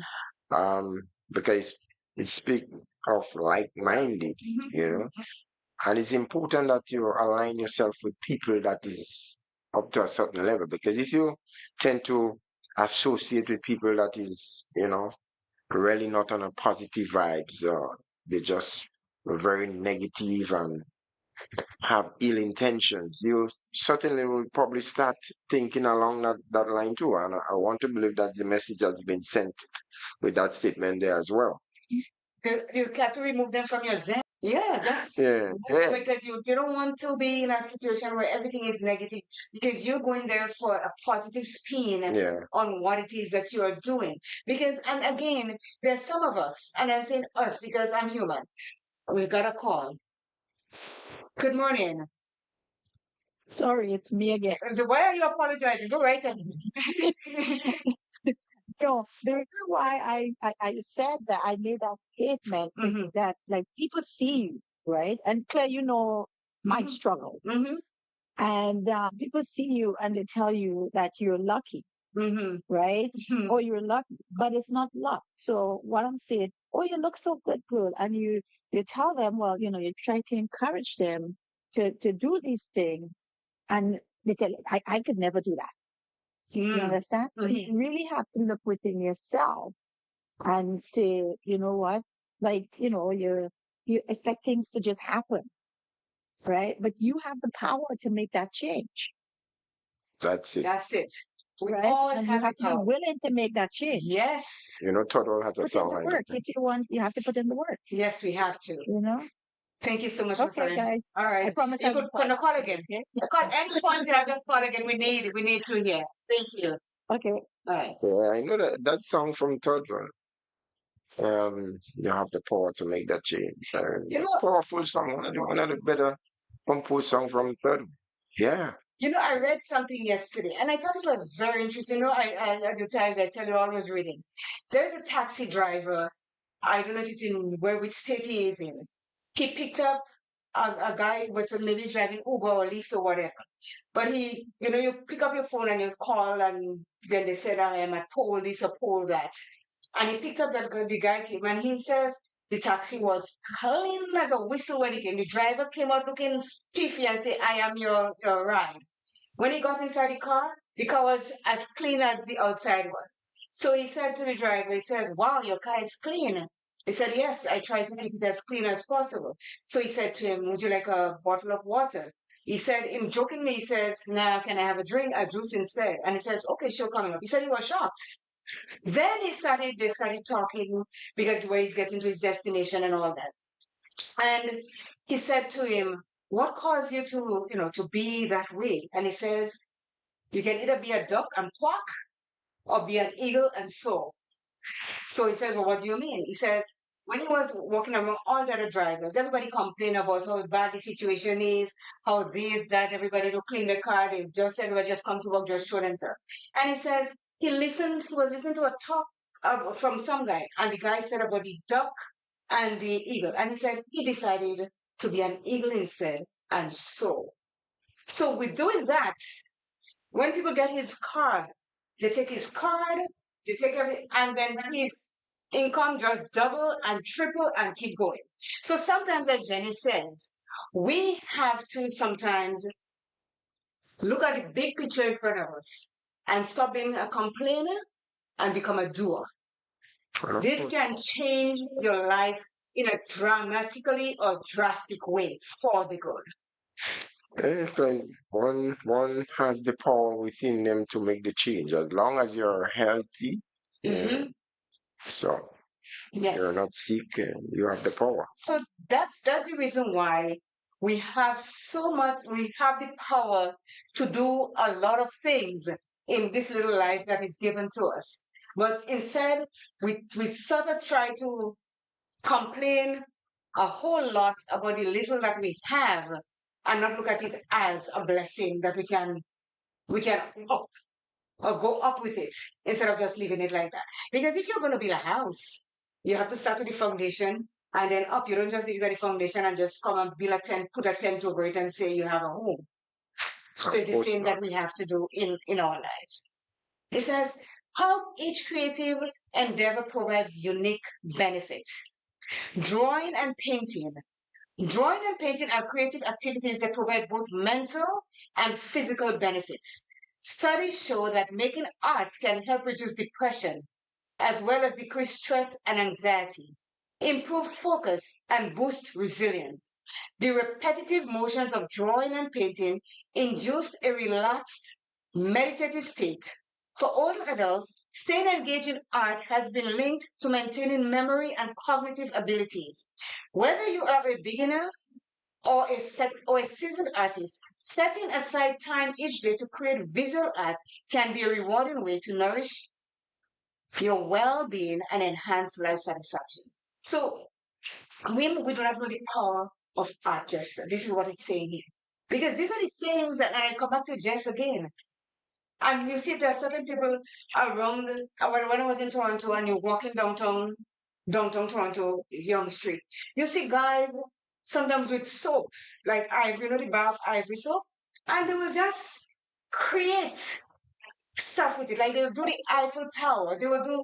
because it speaks of like-minded, and it's important that you align yourself with people that is up to a certain level. Because if you tend to associate with people that is, really not on a positive vibes, they're just very negative and have ill intentions, you certainly will probably start thinking along that line too. And I want to believe that the message has been sent with that statement there as well. You have to remove them from your zen. Yeah, just Yeah. because you don't want to be in a situation where everything is negative because you're going there for a positive spin on what it is that you are doing. Because, and again, there's some of us, and I'm saying us because I'm human. We got a call. Good morning. Sorry, it's me again. Why are you apologizing? Go right ahead. No, the reason why I said that I made that statement is that like people see you, right? And Claire, my struggle. And people see you and they tell you that you're lucky, right? Or you're lucky, but it's not luck. So what I'm saying, oh, you look so good, girl. And you tell them, well, you try to encourage them to do these things. And they tell, I could never do that. You understand? So you really have to look within yourself and say, you know what? Like, you expect things to just happen, right? But you have the power to make that change. That's it. That's it. We right? all And you have have the to be power. willing to make that change. Yes. Total has a Put in song the like work. that. If you want, you have to put in the work. Yes, we have to. Thank you so much, my Okay, friend. guys. All right. I promise You I'll could be quiet. call again. Okay. Call any funds that I just call again. We need to hear. Thank you. Okay. All right. Yeah, I know that song from Third One. You have the power to make that change. Powerful song, one of the better composed song from Third One. Yeah. I read something yesterday and I thought it was very interesting. I advertise, I tell you, I was reading. There's a taxi driver. I don't know if it's in which state he is in. He picked up a guy with maybe he's driving Uber or Lyft or whatever. But you pick up your phone and you call and then they said, I am at pole this or pole that. And he picked up the guy came and he says the taxi was clean as a whistle when he came. The driver came out looking spiffy and said, I am your ride. When he got inside the car was as clean as the outside was. So he said to the driver, he says, wow, your car is clean. He said, yes, I try to keep it as clean as possible. So he said to him, would you like a bottle of water? He said, him jokingly, he says, "Now, can I have a juice instead?" And he says, "Okay, sure, coming up." He said he was shocked. Then they started talking because where he's getting to his destination and all that. And he said to him, "What caused you to, to be that way?" And he says, "You can either be a duck and quack or be an eagle and soar." So he says, "Well, what do you mean?" He says, when he was walking around all the other drivers, everybody complained about how bad the situation is, how this, that, everybody to clean the car, everybody just come to work, just show themselves. And he says he was listening to a talk from some guy, and the guy said about the duck and the eagle. And he said he decided to be an eagle instead and so. So with doing that, when people get his card, they take his card, they take everything, and then his income just double and triple and keep going. So sometimes, as Jenny says, we have to sometimes look at the big picture in front of us and stop being a complainer and become a doer. This can change your life in a dramatically or drastic way for the good. It's like one has the power within them to make the change as long as you're healthy. Mm-hmm. So Yes. you're not sick, you have the power. So that's the reason why we have the power to do a lot of things in this little life that is given to us. But instead, we sort of try to complain a whole lot about the little that we have and not look at it as a blessing that we can up or go up with it instead of just leaving it like that. Because if you're going to build a house, you have to start with the foundation and then up. You don't just leave the foundation and just come and build a tent, put a tent over it and say you have a home. So it's the same that we have to do in our lives. It says how each creative endeavor provides unique benefits. Drawing and painting. Drawing and painting are creative activities that provide both mental and physical benefits. Studies show that making art can help reduce depression, as well as decrease stress and anxiety, improve focus, and boost resilience. The repetitive motions of drawing and painting induced a relaxed, meditative state. For older adults, staying engaged in art has been linked to maintaining memory and cognitive abilities. Whether you are a beginner or a seasoned artist, setting aside time each day to create visual art can be a rewarding way to nourish your well-being and enhance life satisfaction. So we do not know the power of art, Jester. This is what it's saying here. Because these are the things that, and I come back to Jess again. And you see there are certain people around, when I was in Toronto and you're walking downtown Toronto, Yonge Street, you see guys sometimes with soaps, like Ivory, the bar of Ivory soap, and they will just create stuff with it. Like they will do the Eiffel Tower, they will do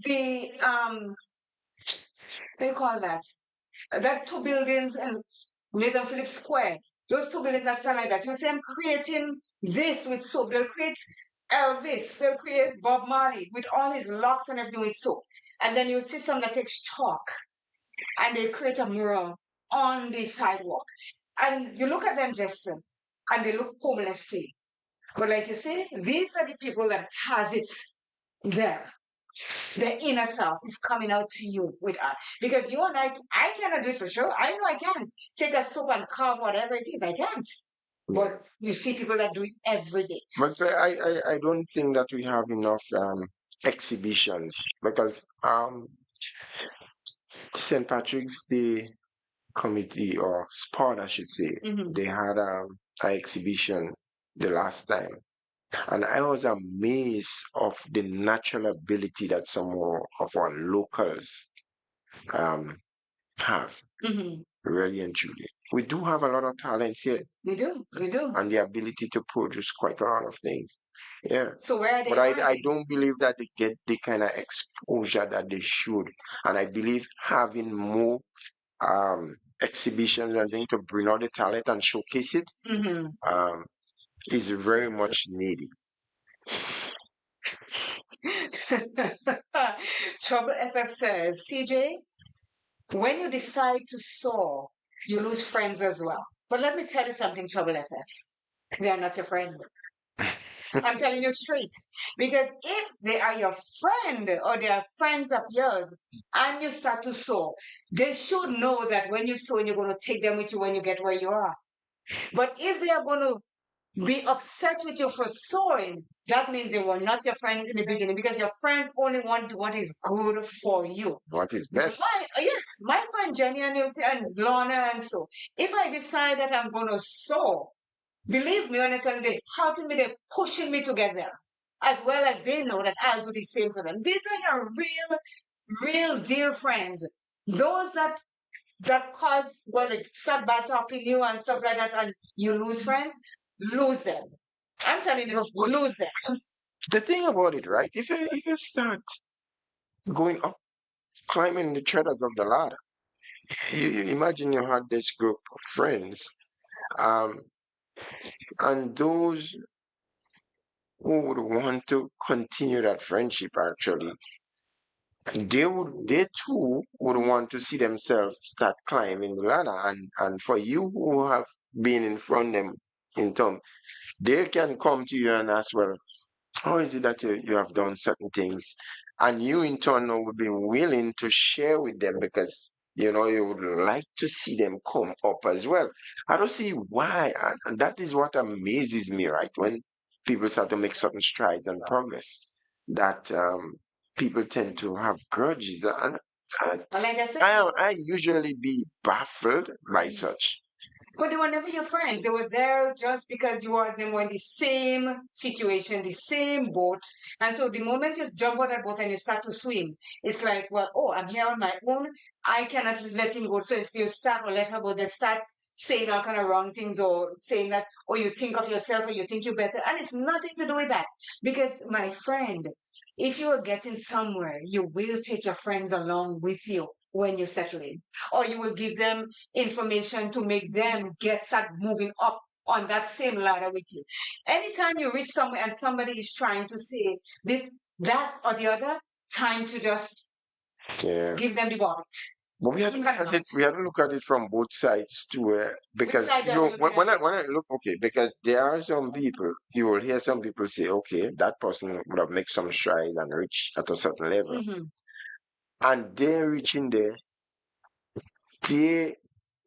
the, what do you call that? That two buildings in Nathan Phillips Square, those two buildings that stand like that. You see them creating this with soap. They'll create Elvis, they'll create Bob Marley with all his locks and everything with soap. And then you'll see some that takes chalk and they create a mural on the sidewalk. And you look at them, Justin, and they look homeless to you. But like you say, these are the people that has it there. The inner self is coming out to you with art. Because you and I cannot do it for sure. I know I can't. Take a soap and carve whatever it is. I can't. But you see people that do it every day. But I don't think that we have enough exhibitions because St. Patrick's Day committee or sport, I should say, they had an exhibition the last time. And I was amazed of the natural ability that some of our locals have. Really and truly. We do have a lot of talents here. We do. And the ability to produce quite a lot of things. Yeah. So where are they? But I don't believe that they get the kind of exposure that they should. And I believe having more exhibitions and things to bring out the talent and showcase it is very much needed. Trouble FF says, CJ, when you decide to soar, you lose friends as well. But let me tell you something, Trouble FF. They are not your friend. I'm telling you straight. Because if they are your friend or they are friends of yours and you start to sow, they should know that when you sow, you're going to take them with you when you get where you are. But if they are going to be upset with you for sowing, that means they were not your friend in the beginning because your friends only want what is good for you. What is best? Yes, my friend Jenny and Lorna and so. If I decide that I'm going to sow, believe me when I tell you, they're helping me, they're pushing me to get there. As well as they know that I'll do the same for them. These are your real dear friends. Those that cause, well, like, start bad talking you and stuff like that, and you lose friends, lose them. I'm telling you, lose them. The thing about it, right? If you start going up, climbing the ladders of the ladder, you imagine you had this group of friends, um, and those who would want to continue that friendship actually, they too would want to see themselves start climbing the ladder, and for you who have been in front of them in term, they can come to you and ask, well, how is it that you have done certain things? And you in turn would be willing to share with them because you know you would like to see them come up as well. I don't see why, and that is what amazes me, right? When people start to make certain strides and progress, that people tend to have grudges. And Like I said, I usually be baffled by such. but they were never your friends. They were there just because you are them were in the same situation, the same boat. And so the moment you jump on that boat and you start to swim, it's like, well, oh, I'm here on my own. I cannot let him go. So if you start or let her go, they start saying all kind of wrong things or saying that, or you think of yourself or you think you're better. And it's nothing to do with that. Because my friend, if you are getting somewhere, you will take your friends along with you when you settle in, or you will give them information to make them start moving up on that same ladder with you. Anytime you reach somewhere and somebody is trying to say this, that, or the other, time to just Yeah. give them the bonnet. But we have to look at it. We have to look at it from both sides too, because when I look, okay, because there are some people you will hear some people say, okay, that person would have made some stride and reach at a certain level, and they're reaching there, they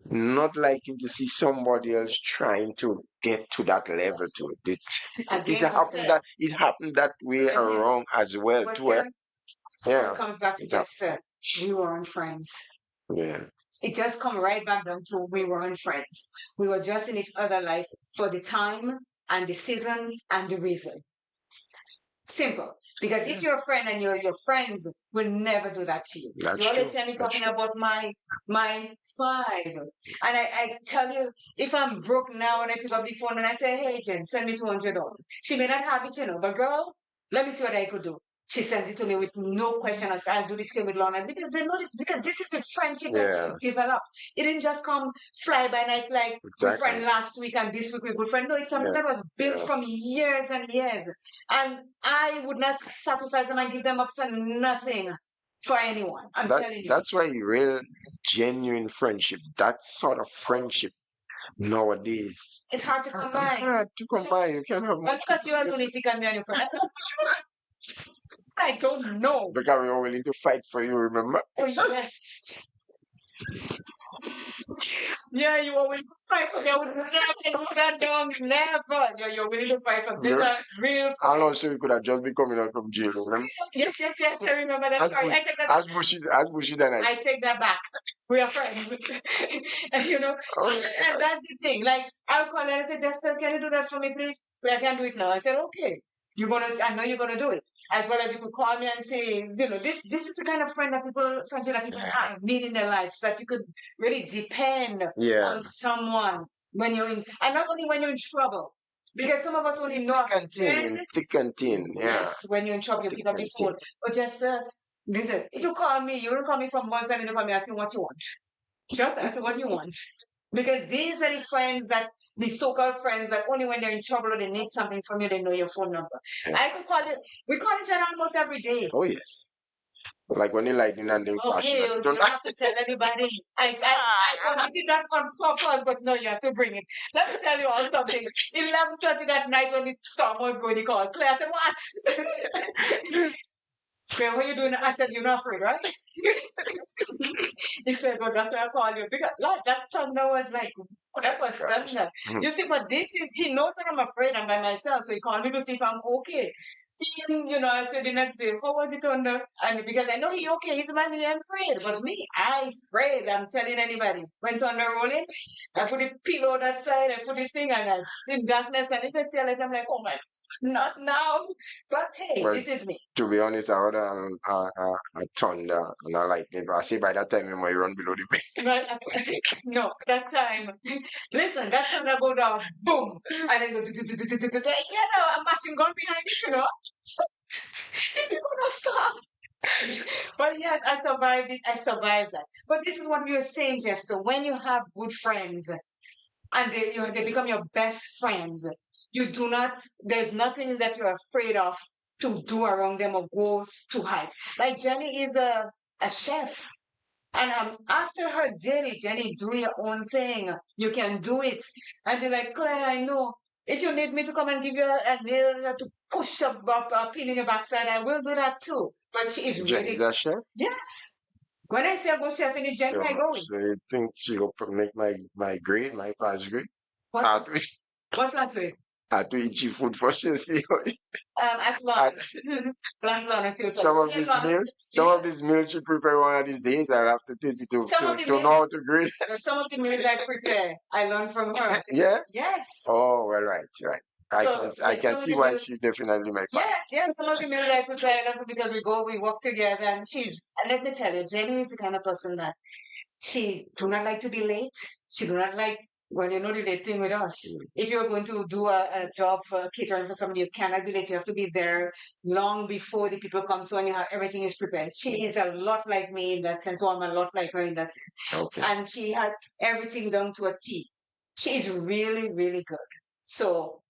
not liking to see somebody else trying to get to that level to it. It happened that way around as well too. Yeah, it comes back to Jester. We weren't friends. Yeah. It just come right back down to we weren't friends. We were just in each other's life for the time and the season and the reason. Simple. Because if you're a friend and your friends will never do that to you. You always hear me talking about my 5. And I tell you, if I'm broke now and I pick up the phone and I say, hey Jen, send me $200. She may not have it, but girl, let me see what I could do. She sends it to me with no question asked. I'll do the same with Lorna because they know this, because this is a friendship that you develop. It didn't just come fly by night like we friend last week and this week we're good friend. No, it's something that was built from years and years. And I would not sacrifice them and give them up for nothing for anyone. I'm telling you. That's why real, genuine friendship, that sort of friendship nowadays, it's hard to come by. You can't have. Look at you and lunatic and me and your friend. I don't know. Because we are willing to fight for you, remember? Oh, yes. Yeah, you always fight for me. I would never do that, dog. Never. You're willing to fight for me. These are real fights. How long so you could have just been coming out from jail, remember? Yes. I remember that story. I take that back. As bushy than I take that back. We are friends. And that's the thing. Like, I'll call her and say, Jester, can you do that for me, please? But I can't do it now. I said, okay. I know you're gonna do it. As well as you could call me and say, this is the kind of friendship that people need in their lives, that you could really depend on someone when you're in, and not only when you're in trouble. Because some of us only know thick and thin. Yes, when you're in trouble, you pick up the phone. But just listen, if you call me, you don't call me from one side and you call me asking what you want. Just ask what you want. Because these are the friends the so-called friends that only when they're in trouble or they need something from you, they know your phone number. I could call it, we call each other almost every day. Oh, yes. Like when they lightning and they flash. Okay, you don't have to tell anybody. I wanted that on purpose, but no, you have to bring it. Let me tell you all something. 11:30 that night when the storm was going, he called Claire. I said, what? Claire, what are you doing? I said, you're not afraid, right? He said, well, that's why I called you. Because like, that thunder was like, oh, that was thunder. You see, but this is, he knows that I'm afraid I'm by myself. So he called me to see if I'm okay. I said the next day, how was it under? And because I know he okay, he's a man, he ain't afraid. But me, I afraid. I'm telling anybody. Went on the rolling, I put the pillow that side, I put the thing, and I in darkness. And if I see a light, I'm like, oh my, not now. But hey, Well, this is me. To be honest, I would a thunder and a lightning. But I see by that time you might run below the bed. But no, that time, listen, that time I go down, boom, and then go, a machine gun behind it, Is it gonna stop? But yes, I survived it. I survived that. But this is what we were saying, Jester. When you have good friends and they become your best friends, you do not, there's nothing that you're afraid of to do around them or go too high. Like Jenny is a chef. And after her daily, Jenny, do your own thing. You can do it. And you're like, Claire, I know. If you need me to come and give you a nail to push up a pin in your backside, I will do that too. But she is Jenny's really, a chef? yes. When I say I go chef in Jenny, I go. So you think she will make my grade, my pass grade? What? What's that way? I have to eat your food first and see. As long Some of these meals you prepare one of these days, I'll have to taste it to know how to grade. Some of the meals I prepare, I learned from her. Yeah? Yes. Oh, well, right. I can see why she definitely my part. Yes. Some of the meals I prepare, I love because we work together, and let me tell you, Jenny is the kind of person that she do not like to be late. She do not like, well, you know the late thing with us. If you're going to do a job for catering for somebody, you cannot be late. You have to be there long before the people come. So when everything is prepared. She is a lot like me in that sense. So I'm a lot like her in that sense. Okay. And she has everything down to a T. She is really, really good. So,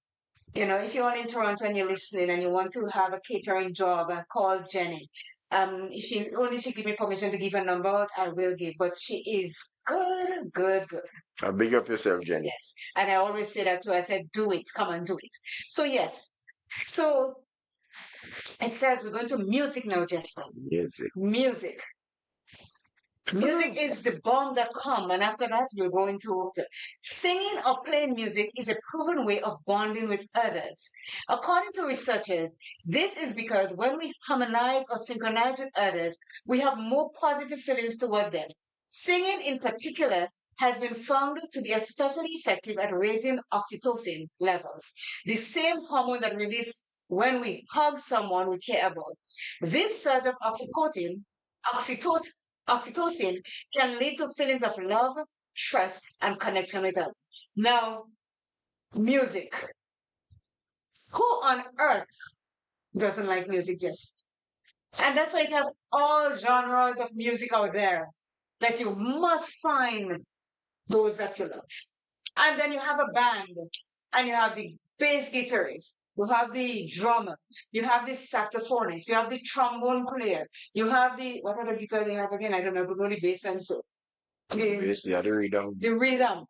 if you're in Toronto and you're listening and you want to have a catering job, call Jenny. If she give me permission to give her number out, I will give. But she is good. Big up yourself, Jenny. Yes. And I always say that too. I said, do it. Come and do it. So yes. So it says we're going to music now, Jester. Music. Music is the bond that comes, and after that, we're going to singing or playing music is a proven way of bonding with others. According to researchers, this is because when we harmonize or synchronize with others, we have more positive feelings toward them. Singing, in particular, has been found to be especially effective at raising oxytocin levels, the same hormone that releases when we hug someone we care about. This surge of oxytocin can lead to feelings of love, trust, and connection with others. Now, music. Who on earth doesn't like music, Jess? And that's why you have all genres of music out there that you must find those that you love. And then you have a band, and you have the bass guitarist, you have the drummer, you have the saxophonist, you have the trombone player, you have what other guitar they have again? I don't know, but only bass and so. The other rhythm. The rhythm.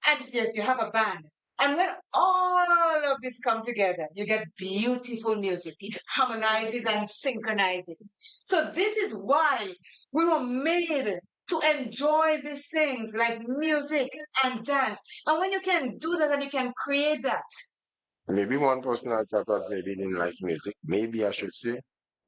And you have a band. And when all of this come together, you get beautiful music. It harmonizes and synchronizes. So this is why we were made to enjoy these things like music and dance. And when you can do that and you can create that. Maybe one person I thought maybe didn't like music. Maybe I should say.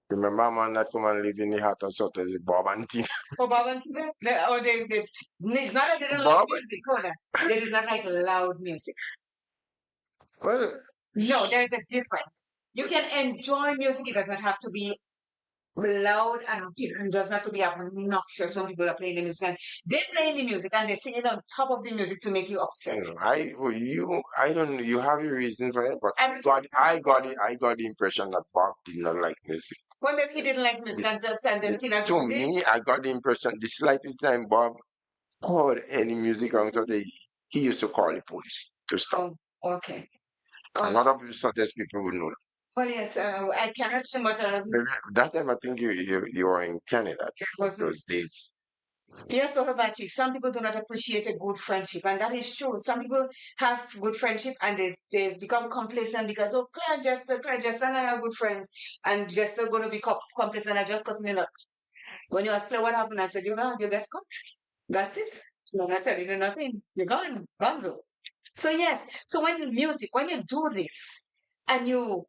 Remember a man that come and live in the heart of sort of Bob and Tina? Oh, Bob and Tina? It's not that they don't like music, hold on. They do not like loud music. Well, no, there's a difference. You can enjoy music. It does not have to be loud and it does not have to be obnoxious when people are playing the music. And they're playing the music and they're singing on top of the music to make you upset. I don't know. You have your reason for it, but I got the impression that Bob did not like music. Well, maybe he didn't like music and then Tina. To me, I got the impression the slightest time Bob heard any music on Saturday, he used to call the police to stop. Oh, okay. A lot of such people would know that. Well, yes, I cannot say much as That time I think you were in Canada it wasn't. those days. Yes, what about you? Some people do not appreciate a good friendship, and that is true. Some people have good friendship and they become complacent because, oh, Claire Jester and I are good friends, and Jester going to be complacent and just cutting it up. When you ask Claire what happened, I said, you know, you get cut. That's it. No, not telling you nothing. You're gone. Gonzo. So yes, so when you do this and you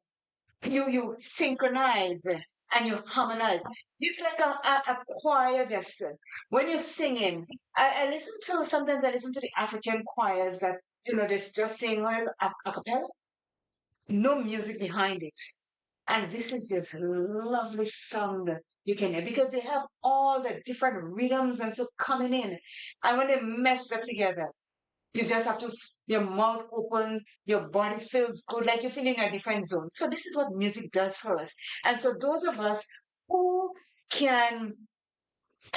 synchronize and you harmonize. It's like a choir gesture. When you're singing, I listen to sometimes I listen to the African choirs that they just sing a cappella, no music behind it. And this is this lovely sound you can hear because they have all the different rhythms and so coming in. And when they mesh that together, you just have to, your mouth open, your body feels good, like you're feeling a different zone. So this is what music does for us. And so those of us who can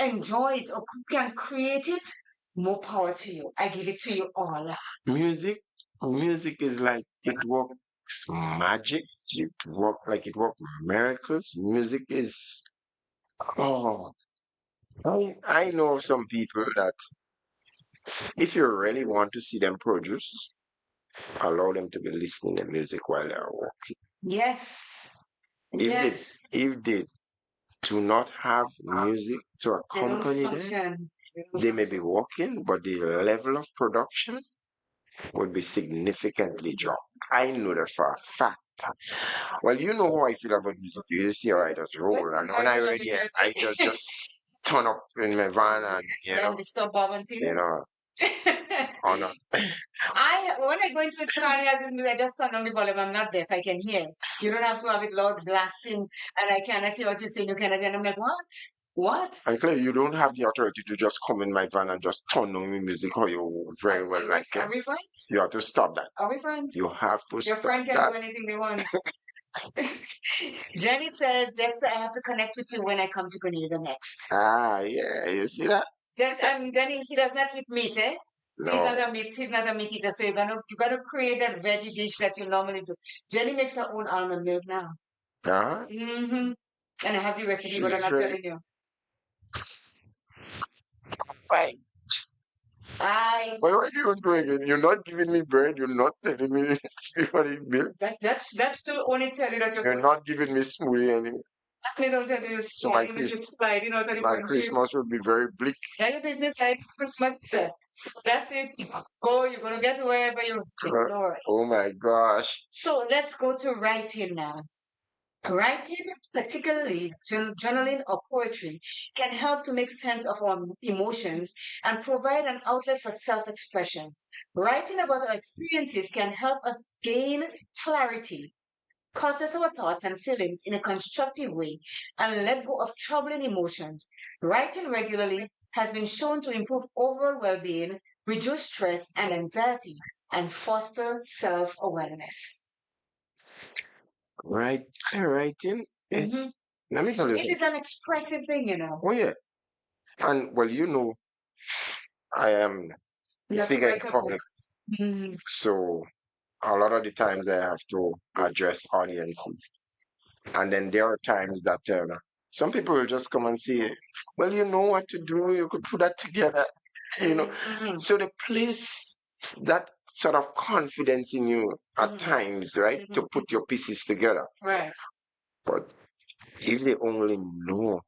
enjoy it or who can create it, more power to you. I give it to you all. Music is like it works magic. It work miracles. Music is oh I know some people that if you really want to see them produce, allow them to be listening to music while they're working. Yes. If they Yes. if they do not have music to They don't accompany them, function. they may be working, but the level of production would be significantly dropped. I know that for a fact. Well, you know how I feel about music. You see how I just roll, and when I ready, I just turn up in my van and And disturb Bob and you know, on a, when I go into Scania, this music, I just turn on the volume. I'm not deaf. I can hear. You don't have to have it loud blasting, and I cannot hear what you're saying. You cannot. And I'm like, what? What? and clearly you don't have the authority to just come in my van and just turn on the music how you very well like it. Are we friends? You have to stop that. Are we friends? You have to Your stop friend can that. do anything they want. Jenny says, Jester, I have to connect with you when I come to Grenada next. Ah, yeah, you see that? Just and then he does not eat meat, eh? So No. he's not a meat eater. So you gotta create that veggie dish that you normally do. Jenny makes her own almond milk now. Uh-huh. Mm-hmm. And I have the recipe, but I'm She's not very telling you. fine. I Why are you doing it? You're not giving me bread. You're not telling me for the milk. that's to only tell you that you're You're good. not giving me smoothie anymore. That's me don't tell you So slide, you just slide, to the my country. Christmas will be very bleak. Tell your business side Christmas. That's it. Go, you're gonna get to wherever you Lord. Oh my gosh. So let's go to writing now. Writing, particularly journaling or poetry, can help to make sense of our emotions and provide an outlet for self expression. Writing about our experiences can help us gain clarity, process our thoughts and feelings in a constructive way, and let go of troubling emotions. Writing regularly has been shown to improve overall well being, reduce stress and anxiety, and foster self awareness. Writing Hmm. is, let me tell you It is something. an expressive thing, Oh yeah. And well, I am a You have to figure in write a book. public. So a lot of the times I have to address audiences. And then there are times that some people will just come and say, well, you know what to do. You could put that together. You know. Mhm. So they place that sort of confidence in you at times, right? To put your pieces together. Right. But if they only know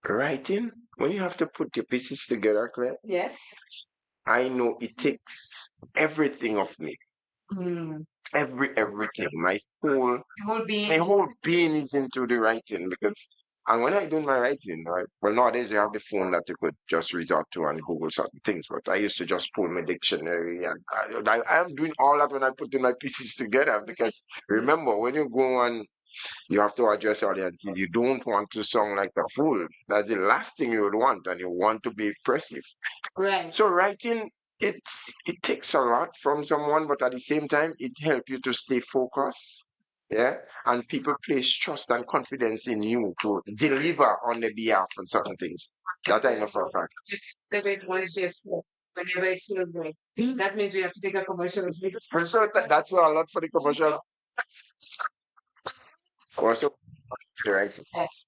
writing, when you have to put your pieces together, Claire, Yes. I know it takes everything of me. Mm. Everything. My Being. whole being is into the writing because and when I do my writing, right? Well nowadays you have the phone that you could just resort to and Google certain things, but I used to just pull my dictionary and I am doing all that when I put my pieces together because remember when you go on you have to address audiences. You don't want to sound like a fool. That's the last thing you would want, and you want to be impressive. Right. So writing, it takes a lot from someone, but at the same time, it helps you to stay focused. Yeah, and people place trust and confidence in you to deliver on their behalf on certain things. That I know for a fact. Just the way one is just whenever it feels like. That means we have to take a commercial. So that's a lot for the commercial. Also, right? Yes.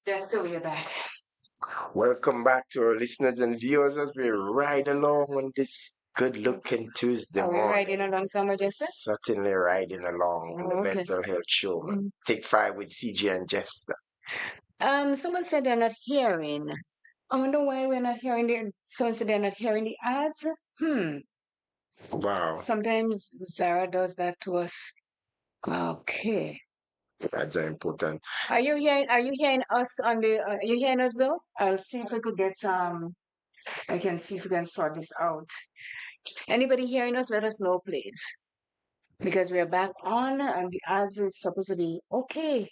Jester, we're back. Welcome back to our listeners and viewers as we ride along on this good-looking Tuesday Are we morning. riding along somewhere, Jester? Certainly riding along on the Oh, okay. mental health show. Mm. Take 5 with CG and Jester. Someone said they're not hearing. I wonder why we're not hearing the. Someone said they're not hearing the ads. Wow, Sometimes Sarah does that to us. Okay. that's important. Are you hearing? Are you hearing us on the? Are you hearing us though? I'll see if I could get. I can see if we can sort this out. Anybody hearing us? Let us know, please, because we are back on, and the ads is supposed to be okay.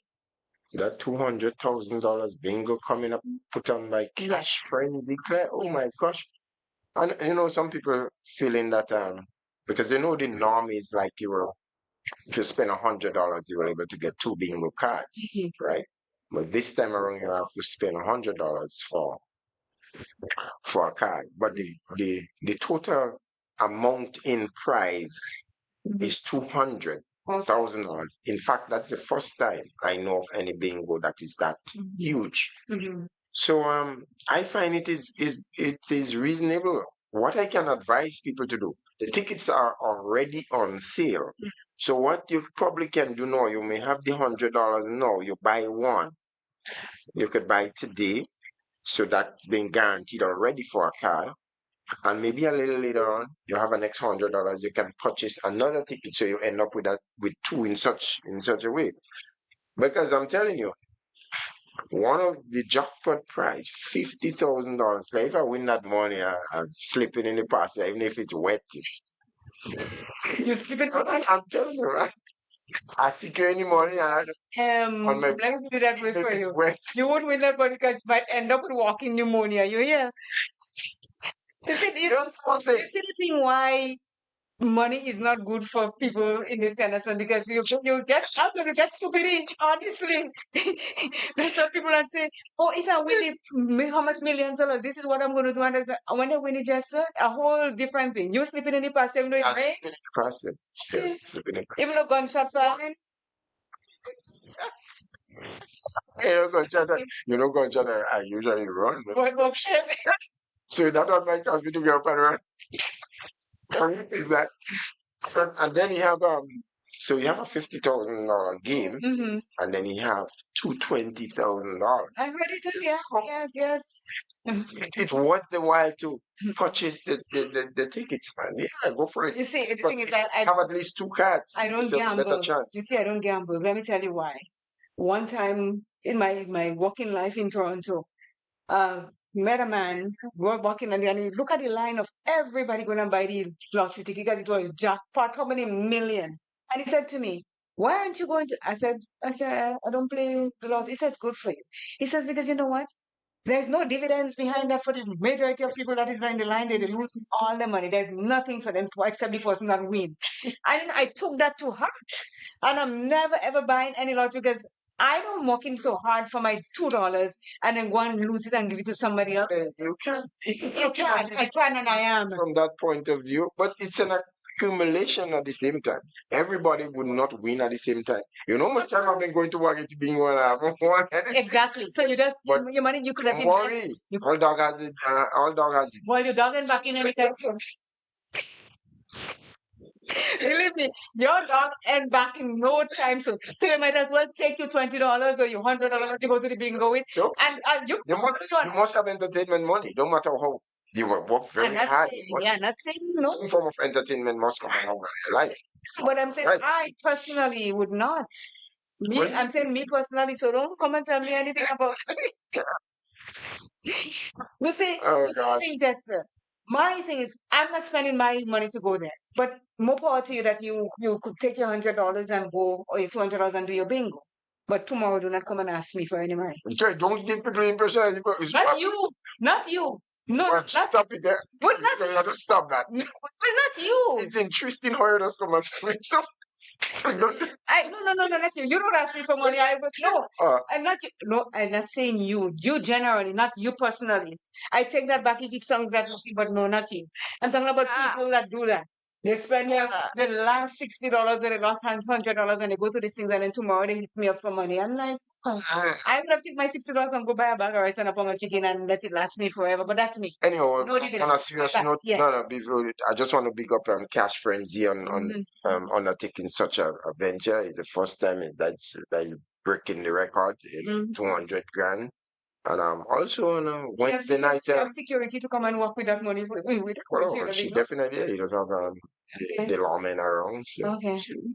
That $200,000 bingo coming up, put on by Cash Yes. Frenzy, Claire. Oh my Yes. gosh. And some people feeling that because they know the norm is like you were if you spend $100, you were able to get 2 bingo cards, right? But this time around, you have to spend $100 for a card. But the total amount in prize is $200,000. In fact, that's the first time I know of any bingo that is that huge. So I find it is reasonable. What I can advise people to do, the tickets are already on sale. So what you probably can do now, you may have the $100 now, you buy one. You could buy today, so that's been guaranteed already for a card. And maybe a little later on, you have an extra $100, you can purchase another ticket, so you end up with two in such a way. Because I'm telling you, one of the jackpot prize, $50,000. If I win that money, I'm slipping in the past, even if it's wet. You slip it. I'm telling you, right? I secure any money and on my let me do that way if for it's you. wet. You won't win that money because you might end up with walking pneumonia. You hear? You see, You know what I'm saying? you see the thing why money is not good for people in this kind of stuff, because you get out of it, get stupidity, honestly. There's some people that say, oh, if I win it, how much millions of dollars, this is what I'm going to do. And when I win it, just a whole different thing. You sleeping in the past, even though it rains, Sleeping in the past, yes, sleeping in the even though gunshot firing. You know, gunshot, I usually run. What shit? So that was my chance to get up and run. Is that? So, and then you have so you have a $50,000 game, and then you have two $20,000. I'm ready to hear. Yes. It's worth the while to purchase the tickets, man. Yeah, go for it. You see, the But thing is that I have at least 2 cards. don't So better gamble. chance. You see, I don't gamble. Let me tell you why. One time in my working life in Toronto, met a man, we're walking and he look at the line of everybody going to buy the lottery ticket because it was jackpot, how many million? And he said to me, why aren't you going to? I said, I don't play the lottery. He says, good for you. He says, because you know what? There's no dividends behind that for the majority of people that is in the line. They lose all the money. There's nothing for them except the person that win. And I took that to heart. And I'm never ever buying any lottery because I don't working so hard for my $2 and then go and lose it and give it to somebody else. You can. You can. I can and I am. From that point of view, but it's an accumulation at the same time. Everybody would not win at the same time. You know how much time I've been going to work it being one. Exactly. So you just But your money you could have worry. invested. All dog has it. All dog has it. Well, your dog and back in any time. Believe me, your dog and back in no time soon. So you might as well take your $20 or your $100 to go to the bingo with. So And you must have entertainment money, no matter how you work very hard. Not saying no. Some form of entertainment must come along with your life. But I'm saying Right. I personally would not. Well, I'm saying me personally, so don't come and tell me anything about You see, Oh you see the gosh. thing, Jester. My thing is, I'm not spending my money to go there. But more power to you that you could take your $100 and go, or your $200 and do your bingo. But tomorrow, do not come and ask me for any money. Okay, don't give people the impression that it's Not you, not you. No, Well, not stop it there. But not You have to stop that. But not you. It's interesting how you just come and stop. No, not you. You don't ask me for money. I would no. I'm not you. No, I'm not saying you. You generally, not you personally. I take that back if it sounds that way, but no, not you. I'm talking about people that do that. They spend the last $60 or the last $100 and they go to these things and then tomorrow they hit me up for money. I'm like, I would have taken my $60 and go buy a bag of rice and a pound of chicken and let it last me forever. But that's me. Anyway, No dividend. on a serious note, Yes. no, I just want to big up Cash Frenzy on undertaking such a venture. It's the first time that is breaking the record, 200 grand. And also on Wednesday night. You have security to come and work with that money with she definitely he does have the lawmen around. So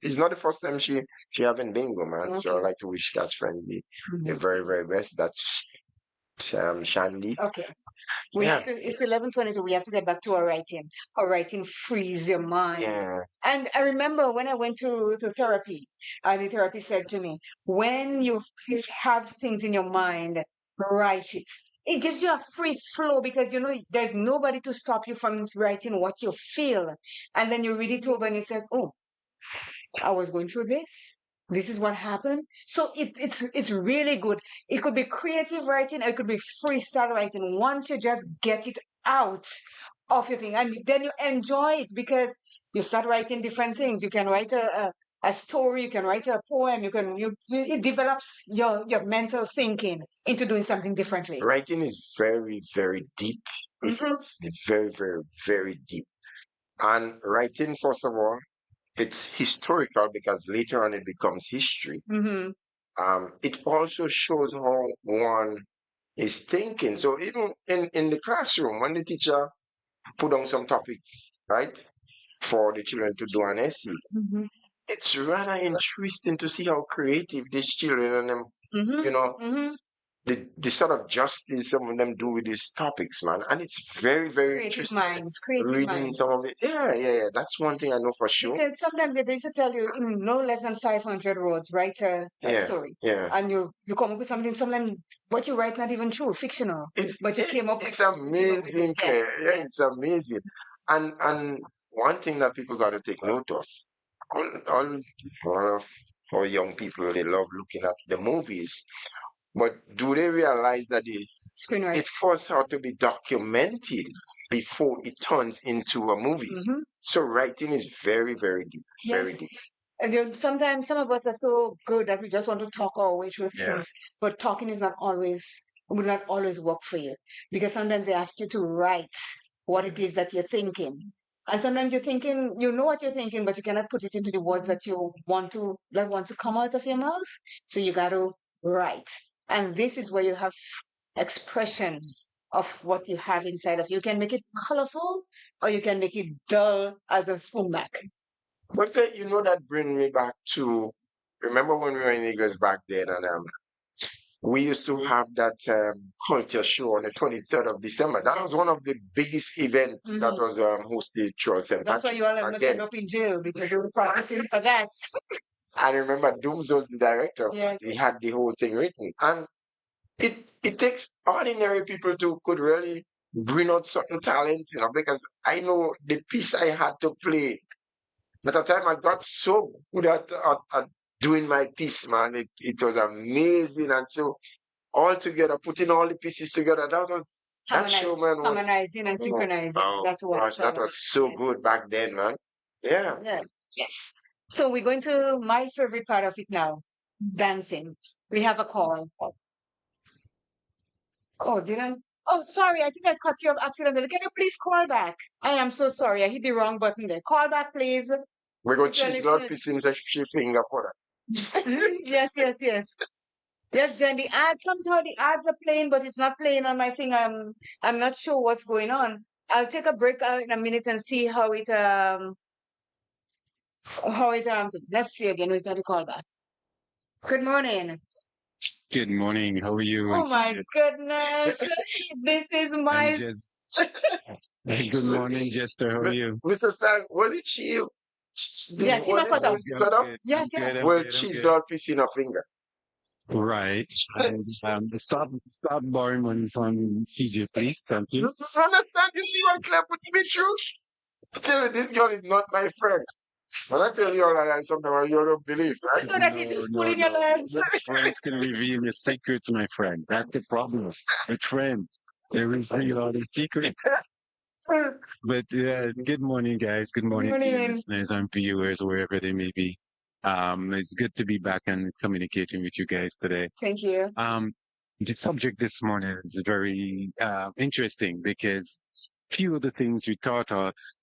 it's not the first time she having bingo, man. So I'd like to wish Cash Frenzy the very, very best. That's Shandy. Okay. It's 11:22. We have to get back to our writing. Our writing frees your mind. Yeah. And I remember when I went to therapy, the therapist said to me, when you have things in your mind, write it. It gives you a free flow because there's nobody to stop you from writing what you feel. And then you read it over and you say, oh, I was going through this. This is what happened. So it's really good. It could be creative writing, or it could be freestyle writing. Once you just get it out of your thing, and then you enjoy it because you start writing different things. You can write a story, you can write a poem, it develops your mental thinking into doing something differently. Writing is very, very deep. Mhm. It's very, very, very deep. And writing, first of all, it's historical because later on it becomes history. Mm-hmm. It also shows how one is thinking. So even in the classroom, when the teacher put on some topics, right, for the children to do an essay, Mm-hmm. it's rather interesting to see how creative these children and them, Mm-hmm. you know, Mm-hmm. the sort of justice some of them do with these topics, man. And it's very, very Creative interesting minds, creative reading minds. some of it. Yeah, yeah, yeah. That's one thing I know for sure. Because sometimes they used to tell you in no less than 500 words, write a Yeah, story. yeah. And you come up with something what you write not even true, fictional. It's But you it, came up it's with amazing, it. Claire. Yes, Yeah, yes. it's amazing. And one thing that people got to take note of, all of our young people, they love looking at the movies, but do they realize that Screenwriting. it first had to be documented before it turns into a movie? Mm-hmm. So writing is very, very deep, very Yes. deep. And sometimes some of us are so good that we just want to talk our way through Yeah. things, but talking is not always will not always work for you because sometimes they ask you to write what it is that you're thinking. And sometimes you're thinking, you know what you're thinking, but you cannot put it into the words that you want to come out of your mouth. So you got to write. And this is where you have expression of what you have inside of you. You can make it colorful or you can make it dull as a spoon back. But then, that brings me back to remember when we were in Eagles back then, and we used to have that culture show on the 23rd of December. That was one of the biggest events that was hosted throughout St. That's why Patrick. you all must end Again, up in jail because you were practicing for that. I remember Dooms was the director. Yes. He had the whole thing written. And it takes ordinary people to could really bring out certain talents, because I know the piece I had to play. At the time, I got so good at doing my piece, man. It was amazing. And so all together, putting all the pieces together, that show, man, was Harmonizing and synchronizing. oh That's what gosh, it's all that about. was so Yes. good back then, man. Yeah. Yeah. Yes. So we're going to my favorite part of it now, dancing. We have a call. Oh, did I? Oh, sorry. I think I cut you off accidentally. Can you please call back? I am so sorry. I hit the wrong button there. Call back, please. We got If you're cheese, Lord, listening. piece him she finger for that. Yes, yes, yes. Yes, Jen, the ads, sometimes the ads are playing, but it's not playing on my thing. I'm not sure what's going on. I'll take a break in a minute and see how it let's see again. We got to call back. Good morning. Good morning. How are you? Oh And my CJ? goodness. This is And my just good morning, Jester. How are you? Mr. Stan, was it she? yes, him a cut off. I'm Cut off? good. Yes, I'm good. yes. I'm Well, good. I'm cheese, good. Lord, piece in a finger. Right. And stop borrowing money from CJ, please. Thank You you. understand? You see what Claire put me through? I tell you, this girl is not my friend. When I tell you all that, sometimes you don't believe, You right? know that he's No, just no, pulling your no. legs. Friends can reveal your secrets, my friend. That's the problem. With friends, they reveal all the secrets. But yeah, good morning, guys. Good Good morning to you, morning. listeners and viewers, wherever they may be. It's good to be back and communicating with you guys today. Thank you. The subject this morning is very interesting because few of the things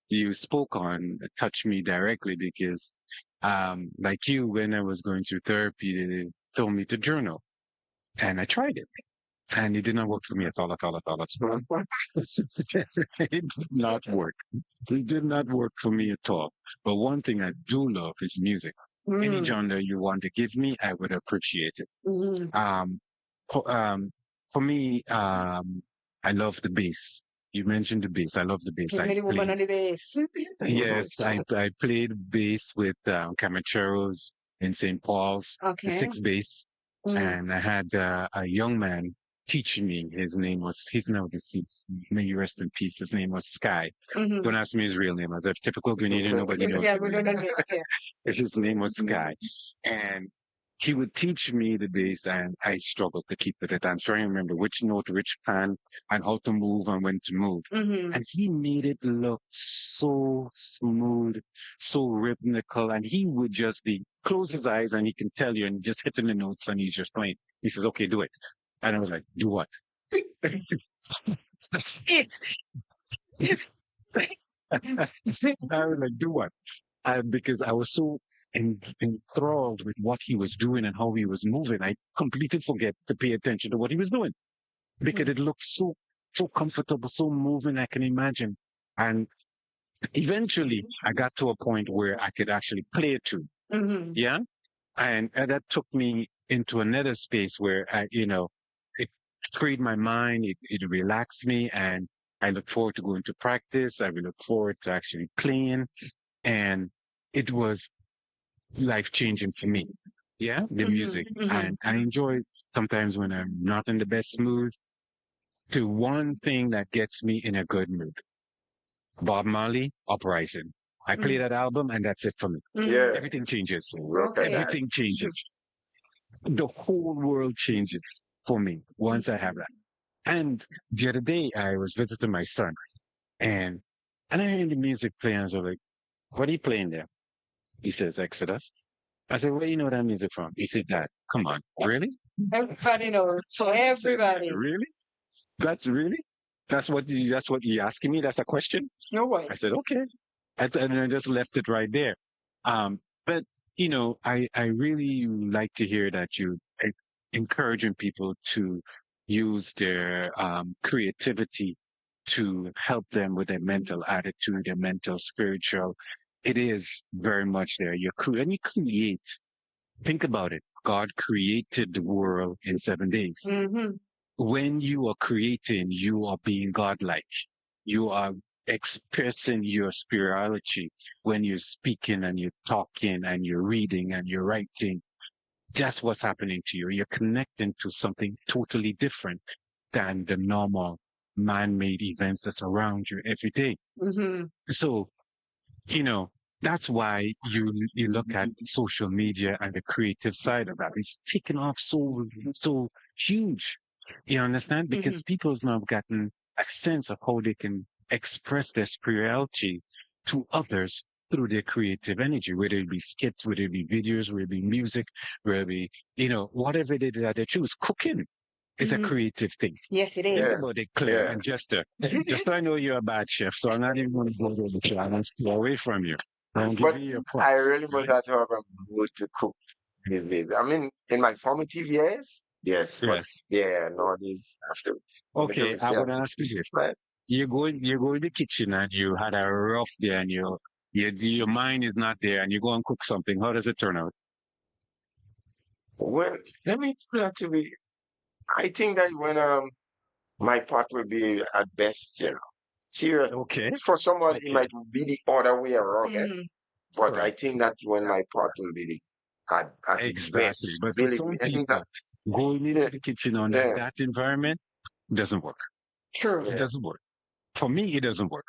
you spoke on touched me directly because, like you, when I was going through therapy, they told me to journal, and I tried it. And it did not work for me at all. It did not work. It did not work for me at all. But one thing I do love is music. Any Mm, genre you want to give me, I would appreciate it. mm. Um, for, um, for me, I love the bass. You mentioned the bass. I love the bass. Give me the woman on the base. Yes, I played bass with Camacheros in St. Paul's, the Okay. six bass, Mm, and I had a young man teaching me. He's now deceased. May you rest in peace. His name was Sky. Mm-hmm. Don't ask me his real name. As a typical Grenadian, nobody knows. Yeah, we don't know names here. His name was Sky. And he would teach me the bass, and I struggled to keep it. I'm trying to remember which note, which pan, and how to move and when to move. Mm-hmm. And he made it look so smooth, so rhythmical. And he would just be close his eyes and he can tell you and just hitting the notes and he's just playing. He says, okay, do it. And I was like, do what? It's I was like, do what? Because I was so enthralled with what he was doing and how he was moving, I completely forget to pay attention to what he was doing because it looked so comfortable, so moving. I can imagine. And eventually, I got to a point where I could actually play a tune. mm-hmm. Yeah, and that took me into another space where it freed my mind, it relaxed me, and I look forward to going to practice. I will look forward to actually playing, and it was life changing for me. Yeah, the Mm-hmm. music, Mm-hmm. and I enjoy sometimes when I'm not in the best mood. To one thing that gets me in a good mood, Bob Marley, Uprising. I play that album, and that's it for me. Mm-hmm. Yeah. Everything changes. Look at that. Everything changes. The whole world changes for me once I have that. And the other day I was visiting my son and I heard the music playing. I was like, what are you playing there? He says, Exodus. I said, where you know that music from? He said, Dad, come on. Really? Everybody knows. Everybody. Really? That's what you asking me? That's a question? No way. I said, okay. And I just left it right there. But I really like to hear that you encouraging people to use their creativity to help them with their mental attitude, their mental, spiritual. It is very much there. And you create. Think about it. God created the world in 7 days. Mm-hmm. When you are creating, you are being godlike. You are expressing your spirituality when you're speaking and you're talking and you're reading and you're writing. That's what's happening to you. You're connecting to something totally different than the normal man-made events that's around you every day. Mm-hmm. So, that's why you look at social media and the creative side of that. It's taken off so huge. You understand? Because people's now gotten a sense of how they can express their spirituality to others through their creative energy, whether it be skits, whether it be videos, whether it be music, whether it be, whatever it is that they choose. Cooking is a creative thing. Yes, it Think is. about it, Claire and Jester. Jester, I know you're a bad chef, so I'm not even going to go to the plan and stay away from you. I'm But giving you your I props. really must have to have a mood to cook these days. I mean, in my formative years, yes, but Yes. yeah, nowadays after Okay, I would ask you this. right? You go in the kitchen and you had a rough day and your mind is not there and you go and cook something. How does it turn out? Well, let me put that to be. I think that when my part will be at best, serious. Okay. For somebody, it Okay. might be the other way around, Mm-hmm. but I Right. think that when my part will be at its Exactly. best, But for believe some me, and people, that, going yeah, into the kitchen on yeah, that environment doesn't work. True. It yeah. doesn't work. For me, it doesn't work.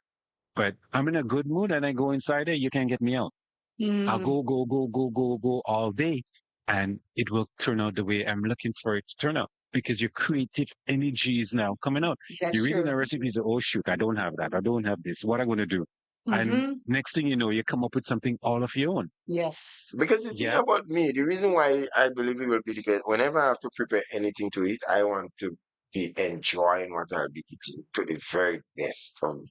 But I'm in a good mood and I go inside there, you can't get me out. I'll Mm-hmm. go all day and it will turn out the way I'm looking for it to turn out because your creative energy is now coming out. That's You're reading true. a recipe, you say, oh shoot, I don't have that. I don't have this. What am I going to do? And Mm-hmm. next thing you know, you come up with something all of your own. Yes. Because the thing Yeah. about me, the reason why I believe it will be because whenever I have to prepare anything to eat, I want to be enjoying what I'll be eating to the very best from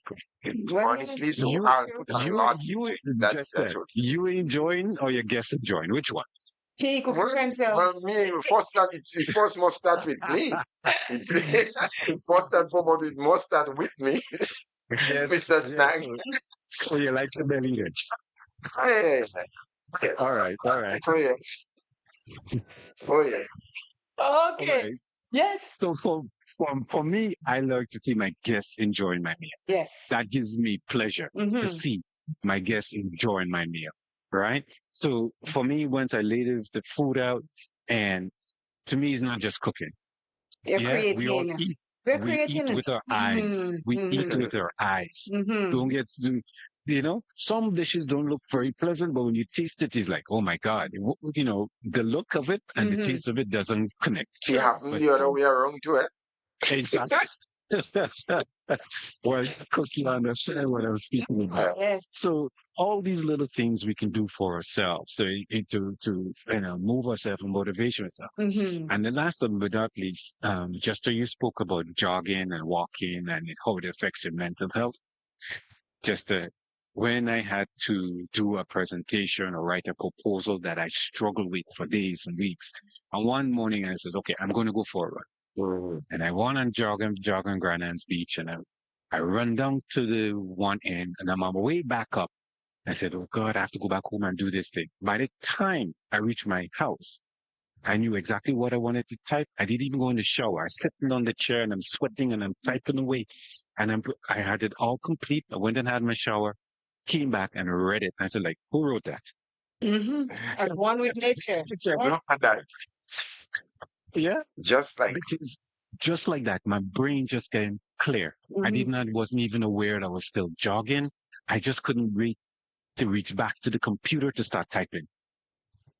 it. Well, Honestly, so You, I'll true. put a lot into it. just That's said, what. you enjoying or your guests enjoying? Which one? He cooking Well, for himself. well, me it first must start with me. It first and foremost, it must start with me, Yes. Mr. Yes. Snag. So you like the belly then. Hey, All right. All right. oh yes, oh yes. All Okay. right. Yes. So for me, I like to see my guests enjoying my meal. Yes. That gives me pleasure to Mm-hmm. see my guests enjoying my meal. Right. So for me, once I lay the food out, and to me, it's not just cooking. You're Yeah, we all creating. eat. We're We eat creating. with our eyes. We eat with our eyes. Don't get to, some dishes don't look very pleasant, but when you taste it, it's like, oh my God. The look of it and the taste of it doesn't connect. It happened But the other way around too, eh? exactly. Well, Cookie understand what I'm speaking about. Yes. So all these little things we can do for ourselves to move ourselves and motivate ourselves. And the last but not least, Jester, you spoke about jogging and walking and how it affects your mental health. Just when I had to do a presentation or write a proposal that I struggled with for days and weeks, and one morning I said, okay, I'm going to go for a run. And I went and jog on Grand Anne's Beach, and I run down to the one end, and I'm on my way back up. I said, oh God, I have to go back home and do this thing. By the time I reached my house, I knew exactly what I wanted to type. I didn't even go in the shower. I was sitting on the chair and I'm sweating and I'm typing away. And I had it all complete. I went and had my shower, came back and read it. I said, like, who wrote that? At one with nature. Look at that. Yeah. Just like Because just like that, my brain just came clear. I wasn't even aware that I was still jogging. I just couldn't wait to reach back to the computer to start typing.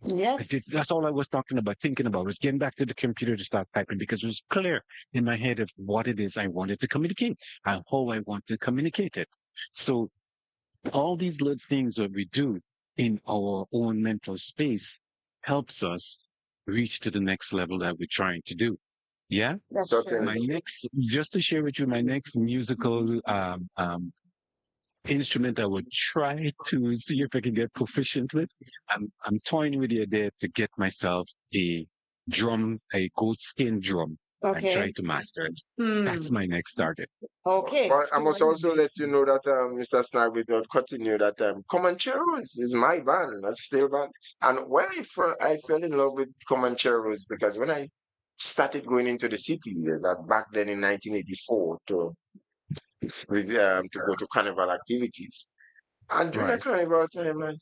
Yes. That's all I was thinking about was getting back to the computer to start typing because it was clear in my head of what it is I wanted to communicate and how I want to communicate it. So all these little things that we do in our own mental space helps us reach to the next level that we're trying to do. Yeah. That's certainly. Just to share with you, my next musical instrument I would try to see if I can get proficient with. I'm toying with the idea to get myself a goat skin drum, and try to master it. That's my next target. Okay. But I must also let you know that Mr. Snag, without cutting you, that Comancheros is my band. That's still band. And when I fell in love with Comancheros because when I started going into the city, that back then in 1984 to go to carnival activities. And during the carnival time, that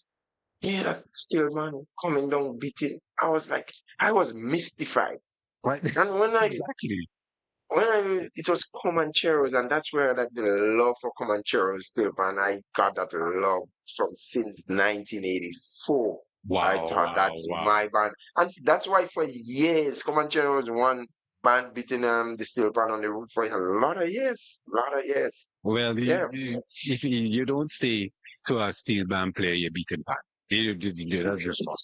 still man coming down beating. I was mystified. Right. And Exactly. it was Comancheros, and that's where the love for Comancheros still, man. I got that love from since 1984. Wow. I thought that's my band, and that's why for years Comancheros one band beating the steel band on the road for a lot of years, Well, Yeah. if you don't say to a steel band player you're beating pan, that's just wrong.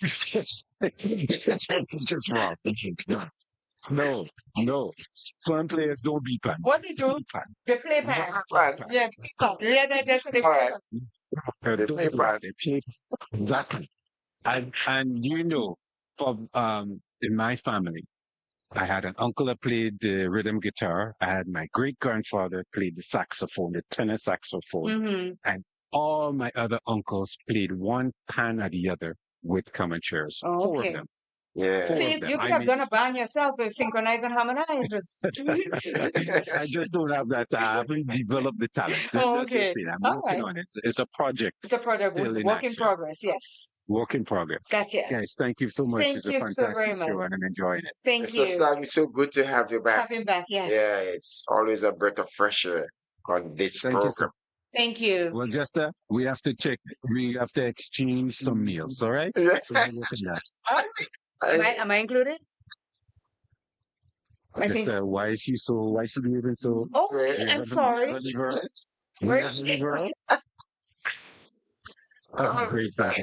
It's just wrong. No. Pan players don't beat pan. What they do? They play pan. Yeah, that's what they All play. right. They play pan. Exactly. And in my family, I had an uncle that played the rhythm guitar. I had my great grandfather played the saxophone, the tenor saxophone, and all my other uncles played one pan or the other with Comancheros. Four of them. Yeah. So you could have done a band yourself with synchronize and harmonize. I just don't have that. I haven't developed the talent. Let's just say that. I'm working on it. It's a project. It's a project, Still in work in action. progress. Yes. Work in progress. Gotcha. Guys, thank you so much. Thank It's a you so very fantastic show much. and I'm enjoying it. Thank Mr. you. Slag, it's so good to have you back. Have him back. Yes. Yeah, it's always a breath of fresh air on this Thank you, program. sir. Thank you. Well, Jester, we have to exchange some meals, all right? Yeah. So we'll look at that. Am I included? I think. Jester, why is she behaving so? Oh, I'm sorry. Great.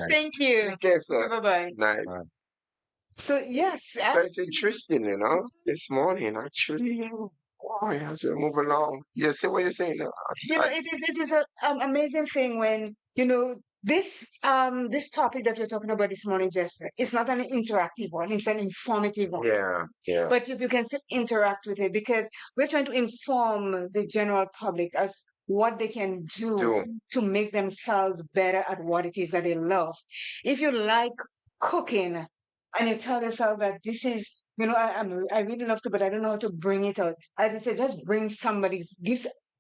Thank you. Okay, sir. Bye-bye. Nice. So, yes. That's interesting, this morning, actually. Boy, as we move along. You see what you're saying now? It is an amazing thing when, this topic that we're talking about this morning, Jester, it's not an interactive one, it's an informative one. Yeah. But you can still interact with it because we're trying to inform the general public as what they can do to make themselves better at what it is that they love. If you like cooking and you tell yourself that this is, I really love to, but I don't know how to bring it out. As I said, just bring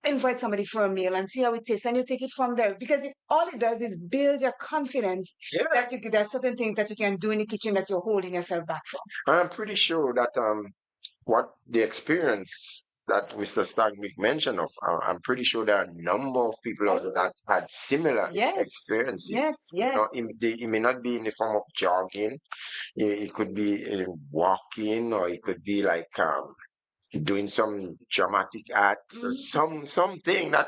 invite somebody for a meal and see how it tastes, and you take it from there. Because all it does is build your confidence that there are certain things that you can do in the kitchen that you're holding yourself back from. I'm pretty sure that what the experience that Mr. Stagnick mentioned of, I'm pretty sure there are a number of people out there that had similar Yes, experiences. yes, yes. It may not be in the form of jogging. It could be walking, or it could be like doing some dramatic acts, or something that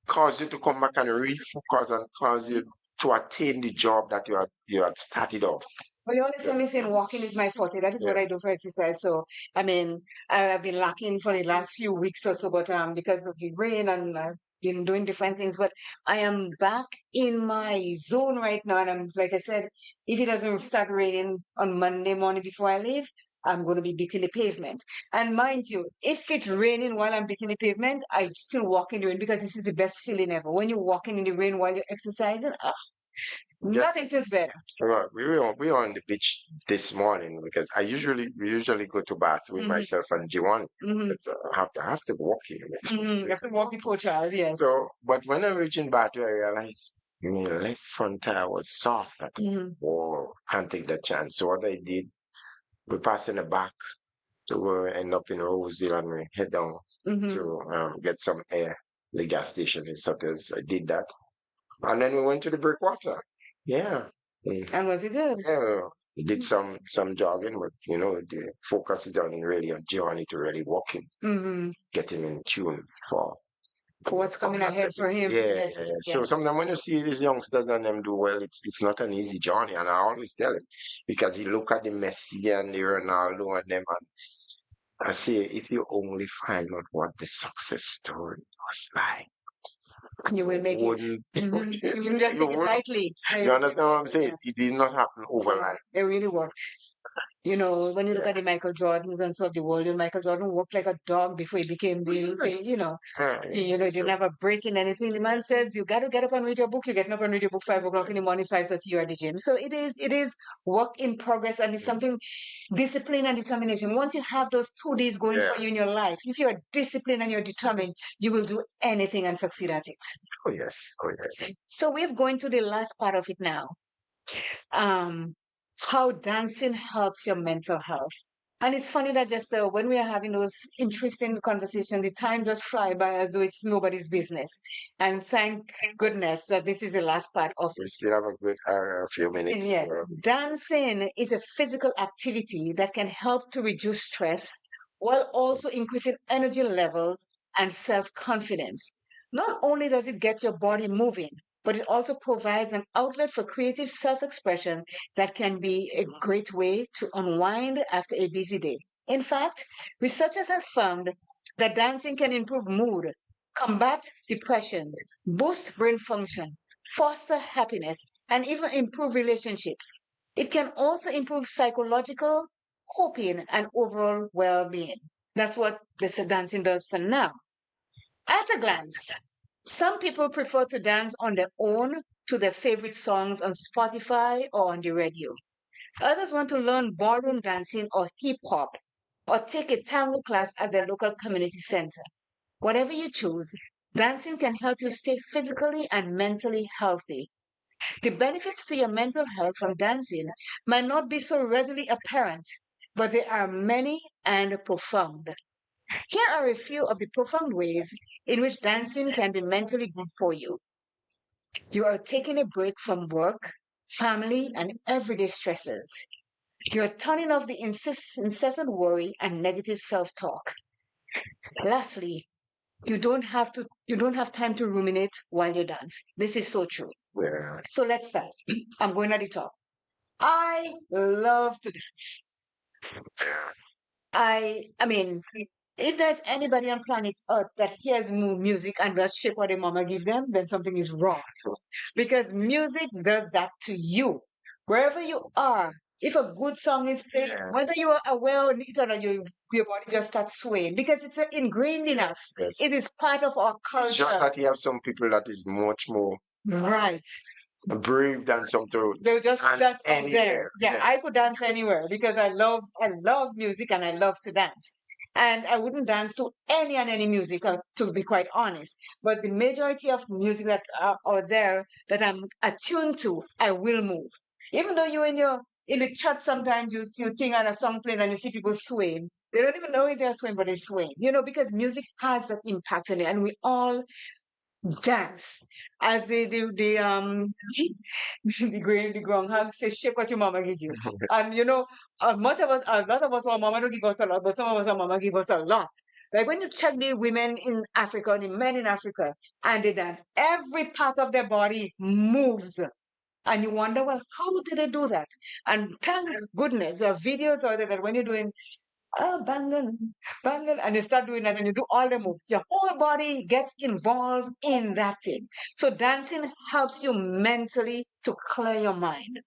cause you to come back and refocus and cause you to attain the job that you had started off. Well, you always Yeah. hear me saying walking is my forte. That is what Yeah. I do for exercise. So, I mean, I've been lacking for the last few weeks or so, but because of the rain and I've been doing different things, but I am back in my zone right now. And I'm, like I said, if it doesn't start raining on Monday morning before I leave, I'm going to be beating the pavement. And mind you, if it's raining while I'm beating the pavement, I still walk in the rain because this is the best feeling ever. When you're walking in the rain while you're exercising, Yeah. nothing feels better. Well, we were on the beach this morning because we usually go to bath with Mhm. myself and Jiwan. Mhm. But I have to walk in. You have to walk the poor child, yes. So, but when I'm reaching back, I realized my left front tire was soft. I thought, Mhm. oh, can't take that chance. So what I did, we passed in the back to go end up in Rosedale, and we head down Mhm. to get some air, the gas station and stuff. I did that. And then we went to the breakwater. Yeah. And was it good? Yeah. We did some jogging, but the focus is on really a journey to really walking, Mm-hmm. getting in tune for What's coming ahead for him? Yeah, yeah, Yes, yeah. So yes. sometimes when you see these youngsters and them do well, it's not an easy journey. And I always tell him, because you look at the Messi and the Ronaldo and them, and I say, if you only find out what the success story was like, You will make it. wouldn't Mhm. You wouldn't just take it lightly. you understand what I'm saying? Yes. It did not happen overnight. It really worked. You know, when you look at the Michael Jordans and so of the world, Michael Jordan walked like a dog before he became the thing, he So, didn't have a break in anything. The man says, you got to get up and read your book. You get up and read your book 5 o'clock in the morning, 5:30, you're at the gym. So it is work in progress, and it's something, discipline and determination. Once you have those 2 days going yeah. for you in your life, if you're disciplined and you're determined, you will do anything and succeed at it. Oh yes. Oh yes. So we're going to the last part of it now. Um, how dancing helps your mental health. And it's funny that just when we are having those interesting conversations, the time just fly by as though it's nobody's business. And thank goodness that this is the last part of We it. still have a good few minutes. Yeah. Dancing is a physical activity that can help to reduce stress while also increasing energy levels and self-confidence. Not only does it get your body moving, but it also provides an outlet for creative self-expression that can be a great way to unwind after a busy day. In fact, researchers have found that dancing can improve mood, combat depression, boost brain function, foster happiness, and even improve relationships. It can also improve psychological coping and overall well being. That's what this dancing does for now. At a glance, some people prefer to dance on their own to their favorite songs on Spotify or on the radio. Others want to learn ballroom dancing or hip hop or take a tango class at their local community center. Whatever you choose, dancing can help you stay physically and mentally healthy. The benefits to your mental health from dancing might not be so readily apparent, but they are many and profound. Here are a few of the profound ways in which dancing can be mentally good for you. You are taking a break from work, family, and everyday stresses. You're turning off the incessant worry and negative self-talk. Lastly, you don't have time to ruminate while you dance. This is so true. Yeah. So let's start. I'm going at the top. I love to dance. I mean, if there's anybody on planet Earth that hears music and does shit what their mama give them, then something is wrong. Because music does that to you. Wherever you are, if a good song is played, Yeah. whether you are aware of it or not, your body just starts swaying because it's ingrained in us. Yes. It is part of our It's just culture. that you have some people that is much more Right. brave than some to They'll just dance dance out there. anywhere. Yeah, I could dance anywhere because I love music and I love to dance. And I wouldn't dance to any and any music, to be quite honest. But the majority of music that are there that I'm attuned to, I will move. Even though you're in the chat, sometimes you think on a song playing and you see people swaying. They don't even know if they're swaying, but they swing. You know, because music has that impact on it, and we all dance as the groundhog says, "Shake what your mama give you." And you know, a lot of us, our mama don't give us a lot, but some of us, our mama give us a lot. Like when you check the women in Africa, the men in Africa, and they dance, every part of their body moves. And you wonder, well, how did they do that? And thank goodness, there are videos out there that when you're doing bangle, bangle, and you start doing that and you do all the moves, your whole body gets involved in that thing. So dancing helps you mentally to clear your mind.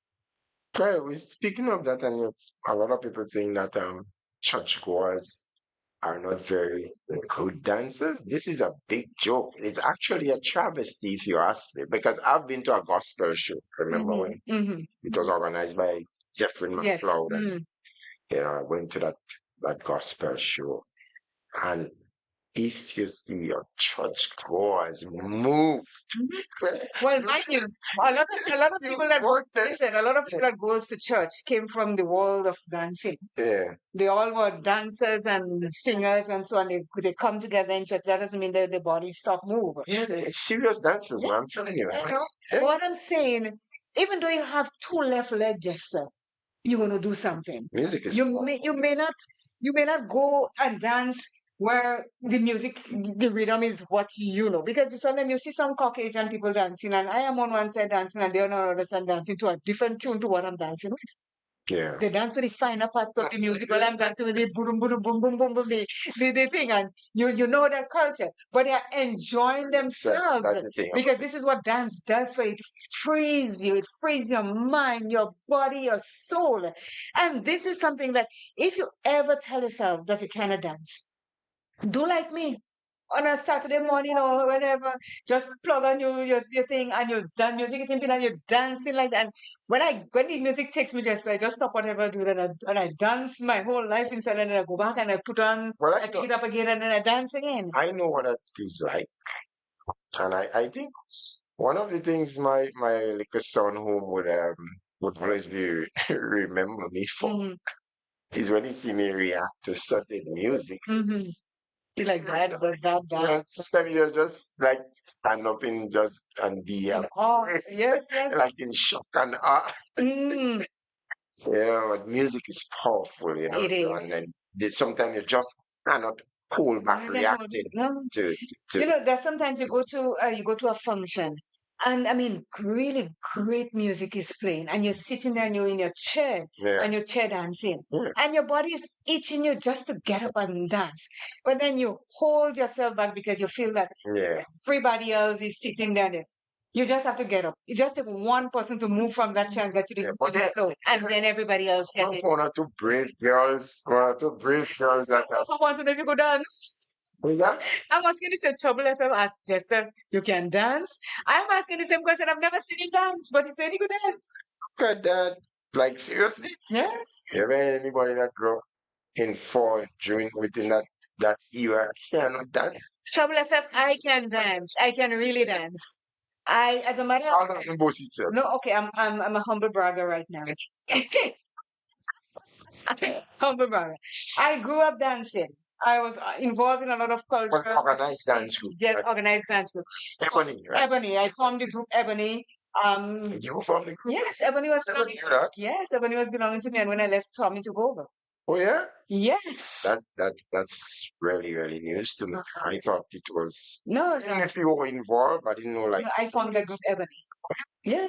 Okay, we speaking of that, and a lot of people think that churchgoers are not very good dancers. This is a big joke. It's actually a travesty, if you ask me, because I've been to a gospel show. Remember when it was organized by Jeffrey Yes. McLeod, and I went to that gospel show, and if you see your churchgoers move, Well, mind you, a lot of people that listen, a lot of people that goes to church came from the world of dancing. yeah, They all were dancers and singers and so on. They come together in church. That doesn't mean that the body stop moving. it's serious dancers, man. I'm telling you. You know? Yeah. What I'm saying, even though you have two left leg, Jester, you're gonna do something. Music is You may not go and dance where the music, the rhythm is what you know. Because sometimes you see some Caucasian people dancing, and I am on one side dancing, and they're on the other side dancing to a different tune to what I'm dancing with. yeah. They dance to the finer parts of the music, while I'm dancing with the boom, boom, boom, boom, boom, boom, the thing, and you know that culture, but they're enjoying themselves That's the thing. because this is what dance does for you. It frees you, it frees your mind, your body, your soul, and this is something that if you ever tell yourself that you cannot dance, do like me on a Saturday morning or whenever, just plug on your thing and you're done music is and you're dancing like that. And when the music takes me, I just stop whatever I do and I dance my whole life inside and then I go back and I put on, Well, I pick it up again and then I dance again. I know what it is like, and I think one of the things my little son home would always be remember me for Mm-hmm. is when he see me react to certain music. Mm-hmm. You like that. Yeah, sometimes you just like stand up in just and be Oh, yes. like in shock and Mm, but music is powerful, it so, is. and then sometimes you just cannot hold back I don't know. reacting No. to You know, there's sometimes you go to a function, and I mean, really great music is playing, and you're sitting there and you're in your chair, yeah, and your chair dancing, yeah, and your body is itching you just to get up and dance, but then you hold yourself back because you feel that yeah. everybody else is sitting there. You just have to get up. You just take one person to move from that chair and get to Yeah, the but then floor, and then everybody else gets it. one or two brave girls that I want to know if you go dance. who's that? I'm asking the same Trouble FM asked Jester, you can dance? I'm asking the same question. I've never seen him dance, but he said he could dance. Look at that. Like seriously? Yes. Ever anybody that grow in during within that era cannot dance? Trouble FM, I can dance. I can really dance. As a matter of All doesn't boast itself. no, okay, I'm a humble bragger right now. Humble bragger. I grew up dancing. I was involved in a lot of But culture. organized dance group. Get That's organized dance group. Ebony, right? Ebony. I formed the group Ebony. You from the group? Yes, Ebony was Never belonging knew to that. Yes, Ebony was belonging to me, and when I left, Tommy took over. Oh yeah? Yes. That's really, really news to me. I thought it was No, even if you were involved, I didn't know like no, I formed the group Ebony. Yeah.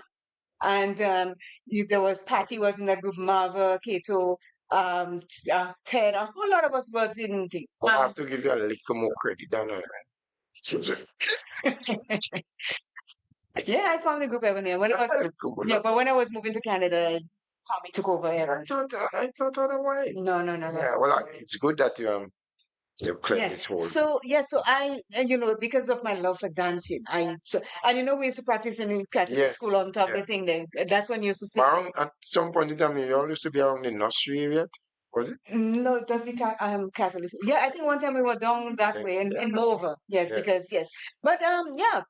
And there was Patty was in that group, Marva, Kato, Ted, a whole lot of us was in the I have to give you a little more credit than yeah, I formed the group Ebony. But when I was moving to Canada, Tommy took over. I thought otherwise. No. Yeah, well, it's good that you cleared Yeah. this whole. So I because of my love for dancing, we used to practice in Catholic Yeah, school on top of yeah. the thing. Then that's when you used to sing. At some point in time, you all used to be around the nursery area, was it? No, it does the Catholic school. Yeah, I think one time we were down that way Yes, in yeah. Nova. Yes, Yeah. because yes, but yeah,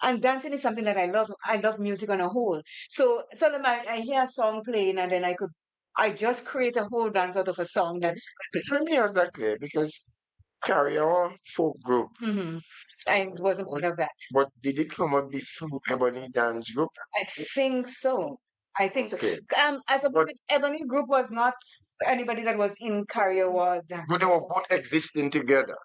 and dancing is something that I love. I love music on a whole. So then I hear a song playing, and then I could I just create a whole dance out of a song that. Let me ask that clear because Carrier folk group. I wasn't part of that. But did it come up before Ebony Dance Group? I think so. I think so. Okay. As a Ebony group was not anybody that was in Carrier dance. But they were both existing together.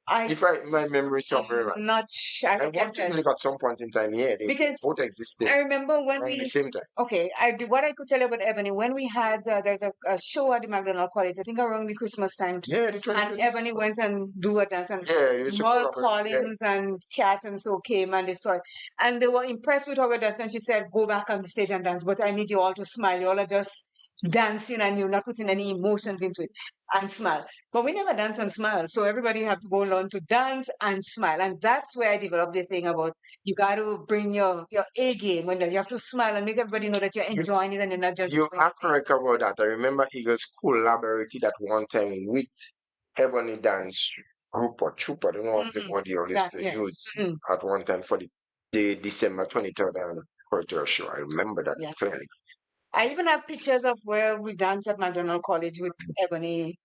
If my memory somewhere right. I'm not sure. I want to believe at some point in time, yeah, they Because both existed I remember when at the same time. Okay, what I could tell you about Ebony, when we had, there's a show at the McDonald College, I think around the Christmas time. Yeah, and Ebony went and do a dance, and Yeah, Merle Collins and Kat and so came and they saw it. And they were impressed with our dance, and she said, go back on the stage and dance, but I need you all to smile. You all are just dancing and you're not putting any emotions into it, and smile. But we never dance and smile. So everybody have to go learn to dance and smile. And that's where I developed the thing about you got to bring your A game when you have to smile and make everybody know that you're enjoying it and you're not just. You are correct about that. I remember Eagles collaborated at one time with Ebony Dance Group or Troop. I don't know what you always use at one time for the December 23rd cultural show. I remember that clearly. I even have pictures of where we danced at McDonald College with Ebony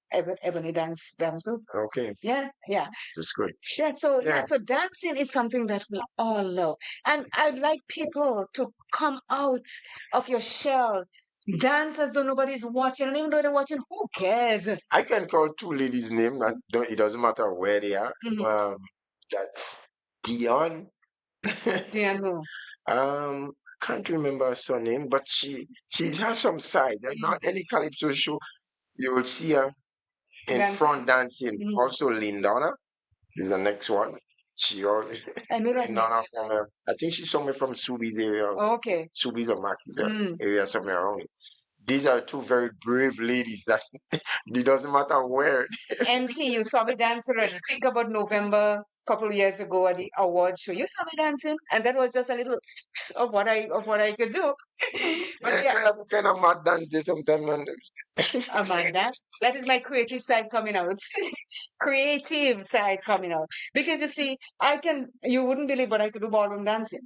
dance group. Okay. Yeah. That's good. Yeah, so dancing is something that we all love. And I'd like people to come out of your shell. Dance as though nobody's watching, and even though they're watching, who cares? I can call two ladies' names. It doesn't matter where they are. That's Dion. Dion who? Can't remember her surname, but she has some side. Not any calypso show, you will see her in front dancing. Also, Lindana is the next one. She always Lindana from I think she's somewhere from Subi's area. Okay. Subi's or Maki's area, somewhere around it. These are two very brave ladies that it doesn't matter where. MP, you saw me dancing already. Think about November couple of years ago at the award show. You saw me dancing, and that was just a little of what I could do. But kind of mad dance there sometimes. A mad dance. That is my creative side coming out. Creative side coming out. Because you see, you wouldn't believe, but I could do ballroom dancing.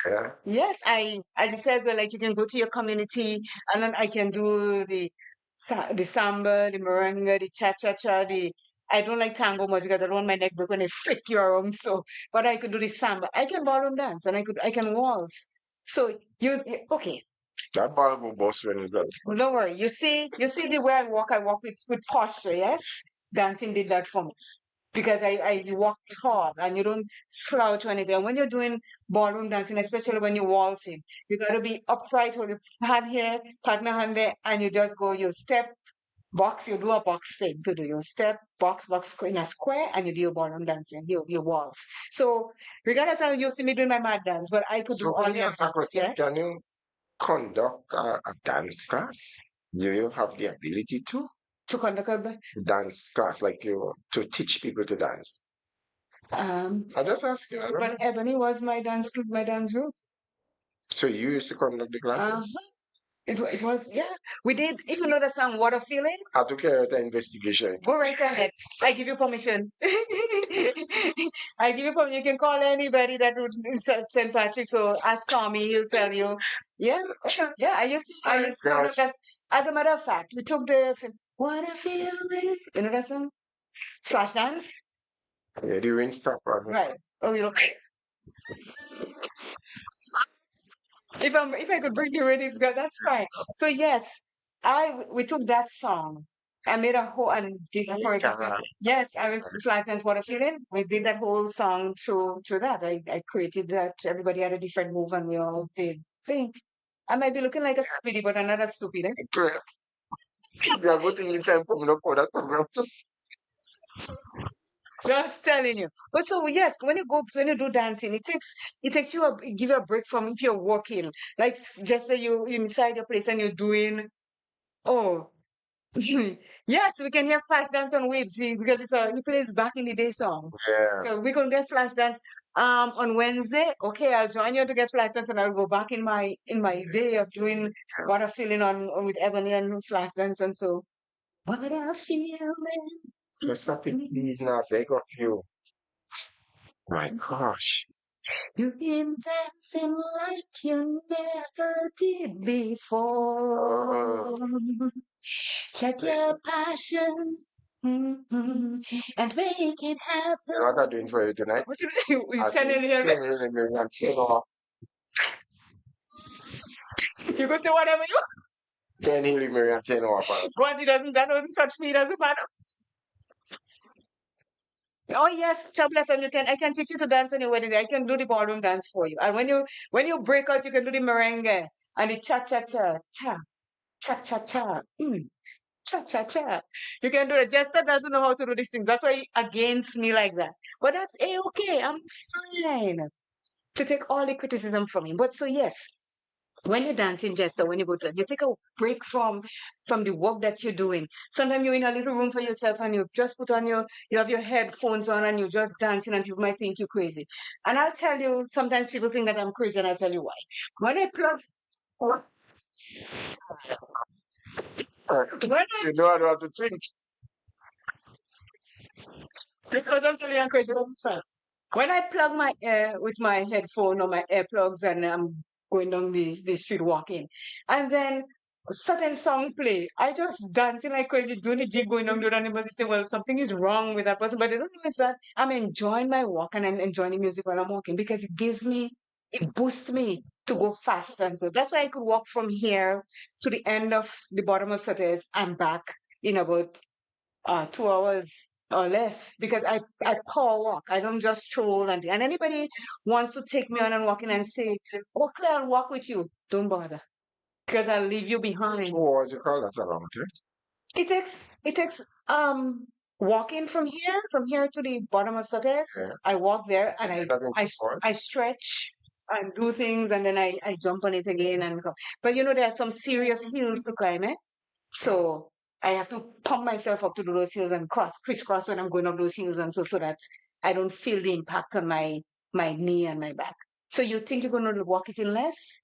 Yeah. Yes, as it says, well, like you can go to your community, and then I can do the samba, the merengue, the cha-cha-cha, I don't like tango much because I don't want my neck broke when I flick you around. So, but I could do the samba. I can ballroom dance and I can waltz. So okay. That ballroom boss when is that? Don't worry. You see the way I walk with posture. Yes, dancing did that for me because you walk tall and you don't slouch or anything. And when you're doing ballroom dancing, especially when you're waltzing, you got to be upright with your hand here, partner hand there, and you just go. You step. Box, you do a box thing to do your step, box in a square, and you do your ballroom dancing, your waltz. So, regardless how you see me doing my mad dance, but I could do all your dance. Yes. Can you conduct a dance class? Do you have the ability to conduct a dance class, like to teach people to dance? I just ask you. But Ebony was my dance group. So you used to conduct the classes? It was, yeah. We did, even though the song What a Feeling. I took care of the investigation. Go right ahead. I give you permission. I give you permission. You can call anybody that would St. Patrick's or ask Tommy, he'll tell you. Yeah. Yeah, I used to do that. As a matter of fact, we took the What a Feeling. You know that song? Flash dance? Yeah, the rain stop. Right. Oh, you look. If I could bring you ready, that's fine. So yes, we took that song. I made a whole and did it for it. Yes, I went Flat Dance What a Feeling. We did that whole song through that. I created that. Everybody had a different move and we all did thing. I might be looking like a stupid, but I'm not that stupid. We are going in time for that program. Just telling you. But so yes, when you do dancing, it takes you give you a break from if you're working. Like just say you inside your place and you're doing yes, we can hear Flash Dance on WiBS because he plays back in the day song. Yeah. So we can get Flash Dance on Wednesday. Okay, I'll join you to get Flash Dance and I'll go back in my day of doing What a Feeling on with Ebony and Flash Dance and so. What a feeling. Let's stop it, please. Now, beg of you. My gosh. You've been dancing like you never did before. Check your passion. And make it happen. You know what I'm doing for you tonight? What you I telling him? 10 millimeter chain off. You go say whatever you 10 millimeter chain off. want. That doesn't touch me, it doesn't matter. Oh yes, Trouble FM, I can teach you to dance on your wedding day. I can do the ballroom dance for you. And when you break out, you can do the merengue and the cha cha cha cha cha cha cha. Cha cha cha. You can do it. Jester doesn't know how to do these things. That's why he against me like that. But that's okay. I'm fine to take all the criticism from him. But so yes, when you're dancing, Jester, when you go to, you take a break from the work that you're doing. Sometimes you're in a little room for yourself and you just put on you have your headphones on and you're just dancing and people might think you're crazy. And I'll tell you, sometimes people think that I'm crazy and I'll tell you why. When I plug, when You know I don't have to think. because I'm telling you I'm crazy all the time. When I plug my ear with my headphone or my earplugs and I'm going down the street walking, and then a certain song play, I just dancing like crazy, doing the jig going down the road, and everybody say, well, something is wrong with that person. But they don't know is that I'm enjoying my walk and I'm enjoying the music while I'm walking because it boosts me to go faster. And so that's why I could walk from here to the end of the bottom of Saturdays and back in about 2 hours or less because I power walk. I don't just stroll and anybody wants to take me on and walking and say, oh Claire, I'll walk with you. Don't bother. Because I'll leave you behind. 2 hours you call that's a long trip. It takes walking from here to the bottom of Saturday. Yeah. I walk there and Nothing I too far. I stretch and do things and then I jump on it again and go. But there are some serious hills to climb, eh? So I have to pump myself up to do those hills and crisscross when I'm going up those hills and so that I don't feel the impact on my knee and my back. So you think you're going to walk it in less?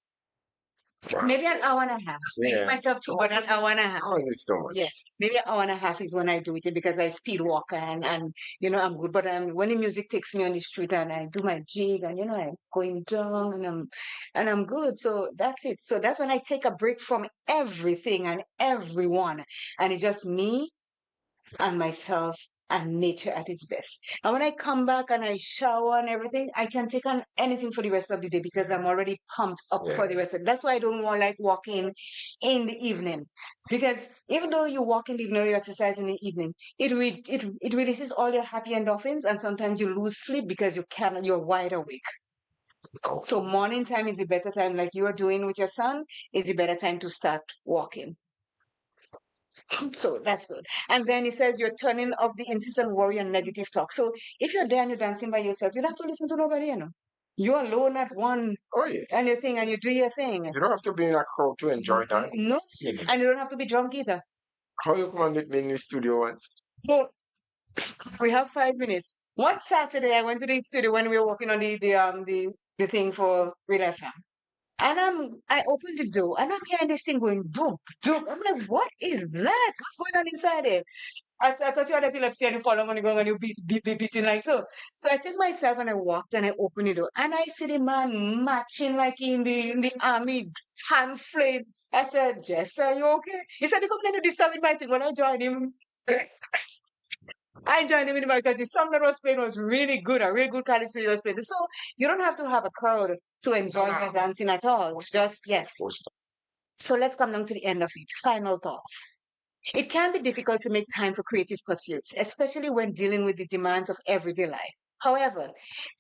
Maybe an hour and a half. I give Yeah. myself two, but an hour and a half. How is this too much? Yes, maybe an hour and a half is when I do it because I speed walk and I'm good. But when the music takes me on the street and I do my jig and I'm going down and I'm good. So that's it. So that's when I take a break from everything and everyone, and it's just me and myself and nature at its best. And when I come back and I shower and everything, I can take on anything for the rest of the day because I'm already pumped up for the rest of it. That's why I don't want like walking in the evening. Because even though you walk in the evening or you exercise in the evening, it releases all your happy endorphins and sometimes you lose sleep because you're wide awake. So morning time is a better time, like you are doing with your son, is a better time to start walking. So that's good. And then he says you're turning off the incessant worry and negative talk. So if you're there and you're dancing by yourself, you don't have to listen to nobody. You're alone at one Oh yeah. and your thing and you do your thing. You don't have to be in a crowd to enjoy that. No, and you don't have to be drunk either. How you come and meet me in the studio once? So we have 5 minutes. One Saturday I went to the studio when we were working on the thing for Real FM. And I opened the door and I'm hearing this thing going doop, doop. I'm like, what is that? What's going on inside there? I thought you had epilepsy and you fall on the ground and you beating like so. So I took myself and I walked and I opened the door and I see the man marching like in the army, hand flame. I said, Jess, are you okay? He said, you come in to disturb my thing. When I joined him, I joined him in the back because the song that was playing was really good, a really good quality he was playing. So you don't have to have a crowd to enjoy your dancing at all. Just, yes. So let's come down to the end of it. Final thoughts. It can be difficult to make time for creative pursuits, especially when dealing with the demands of everyday life. However,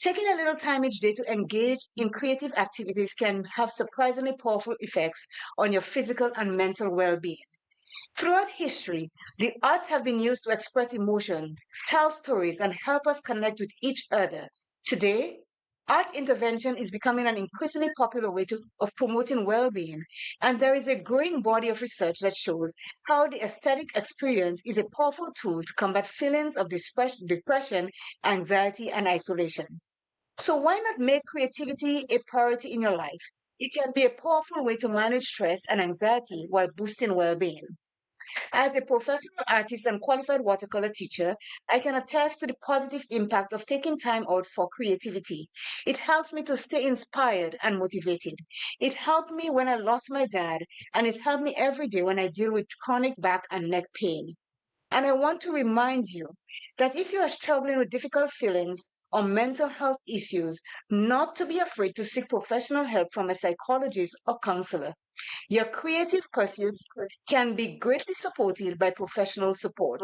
taking a little time each day to engage in creative activities can have surprisingly powerful effects on your physical and mental well-being. Throughout history, the arts have been used to express emotion, tell stories, and help us connect with each other. Today, art intervention is becoming an increasingly popular way of promoting well being, and there is a growing body of research that shows how the aesthetic experience is a powerful tool to combat feelings of depression, anxiety, and isolation. So, why not make creativity a priority in your life? It can be a powerful way to manage stress and anxiety while boosting well being. As a professional artist and qualified watercolor teacher, I can attest to the positive impact of taking time out for creativity. It helps me to stay inspired and motivated. It helped me when I lost my dad, and it helped me every day when I deal with chronic back and neck pain. And I want to remind you that if you are struggling with difficult feelings or mental health issues, not to be afraid to seek professional help from a psychologist or counselor. Your creative pursuits can be greatly supported by professional support.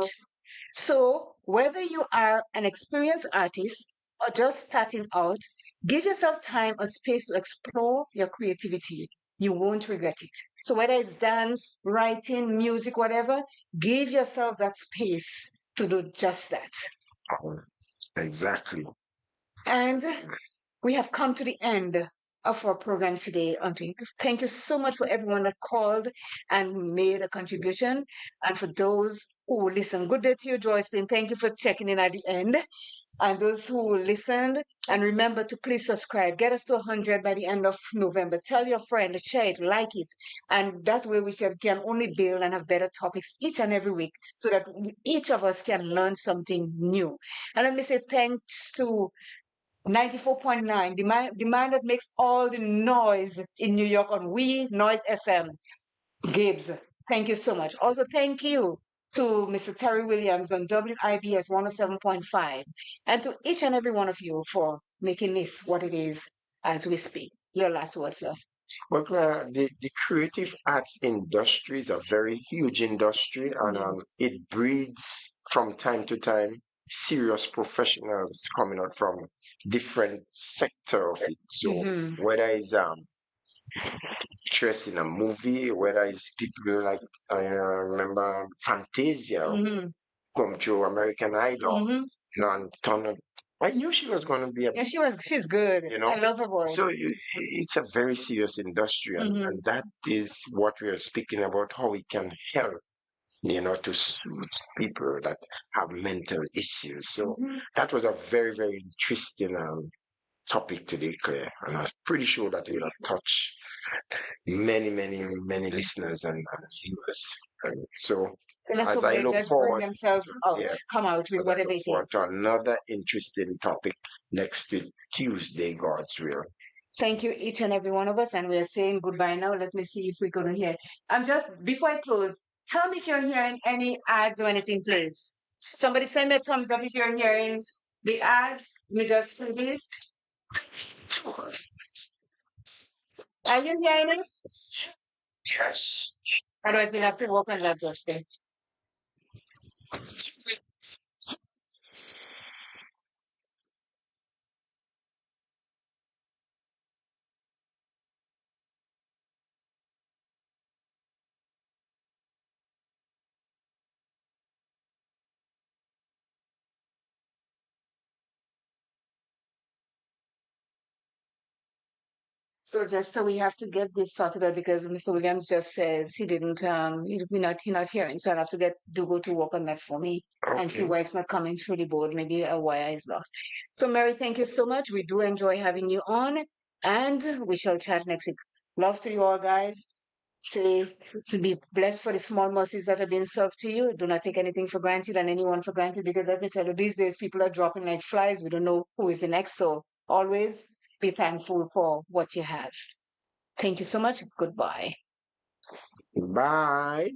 So, whether you are an experienced artist or just starting out, give yourself time or space to explore your creativity. You won't regret it. So, whether it's dance, writing, music, whatever, give yourself that space to do just that. Exactly. And we have come to the end of our program today. Thank you so much for everyone that called and made a contribution. And for those who listened, good day to you, Joycelyn. Thank you for checking in at the end. And those who listened, and remember to please subscribe. Get us to 100 by the end of November. Tell your friend, share it, like it. And that way we can only build and have better topics each and every week so that each of us can learn something new. And let me say thanks to 94.9, the man that makes all the noise in New York on NOYZ FM. Gibbs, thank you so much. Also, thank you to Mr. Terry Williams on WIBS 107.5, and to each and every one of you for making this what it is as we speak. Your last word, sir. Well, the creative arts industry is a very huge industry, and it breeds from time to time serious professionals coming out from different sector of it. So whether it's interest in a movie, whether it's people like I remember Fantasia come to American Idol, and ton of, I knew she was going to be a Yeah, she's good. I love her voice. so it's a very serious industry, and that is what we are speaking about, how we can help, to soothe people that have mental issues. So that was a very, very interesting topic today, Claire, and I'm pretty sure that it will have touched many, many, many listeners and viewers. And so let's as hope I they look just bring forward, themselves out, yeah, come out with as I whatever look it forward is. to another interesting topic next Tuesday, God's will. Thank you, each and every one of us, and we are saying goodbye now. Let me see if we're going to hear. I'm just, before I close, tell me if you're hearing any ads or anything, please. Somebody send me a thumbs up if you're hearing the ads. Let me just see this. Are you hearing it? Yes. Otherwise, we'll have to work on that, Justin. So Jester, we have to get this sorted out because Mr. Williams just says he not hearing. So I'll have to go to work on that for me and see Okay. why it's not coming through the board. Maybe a wire is lost. So Mary, thank you so much. We do enjoy having you on, and we shall chat next week. Love to you all, guys. Say to be blessed for the small mercies that are being served to you. Do not take anything for granted and anyone for granted, because let me tell you, these days people are dropping like flies. We don't know who is the next. So always be thankful for what you have. Thank you so much. Goodbye. Bye.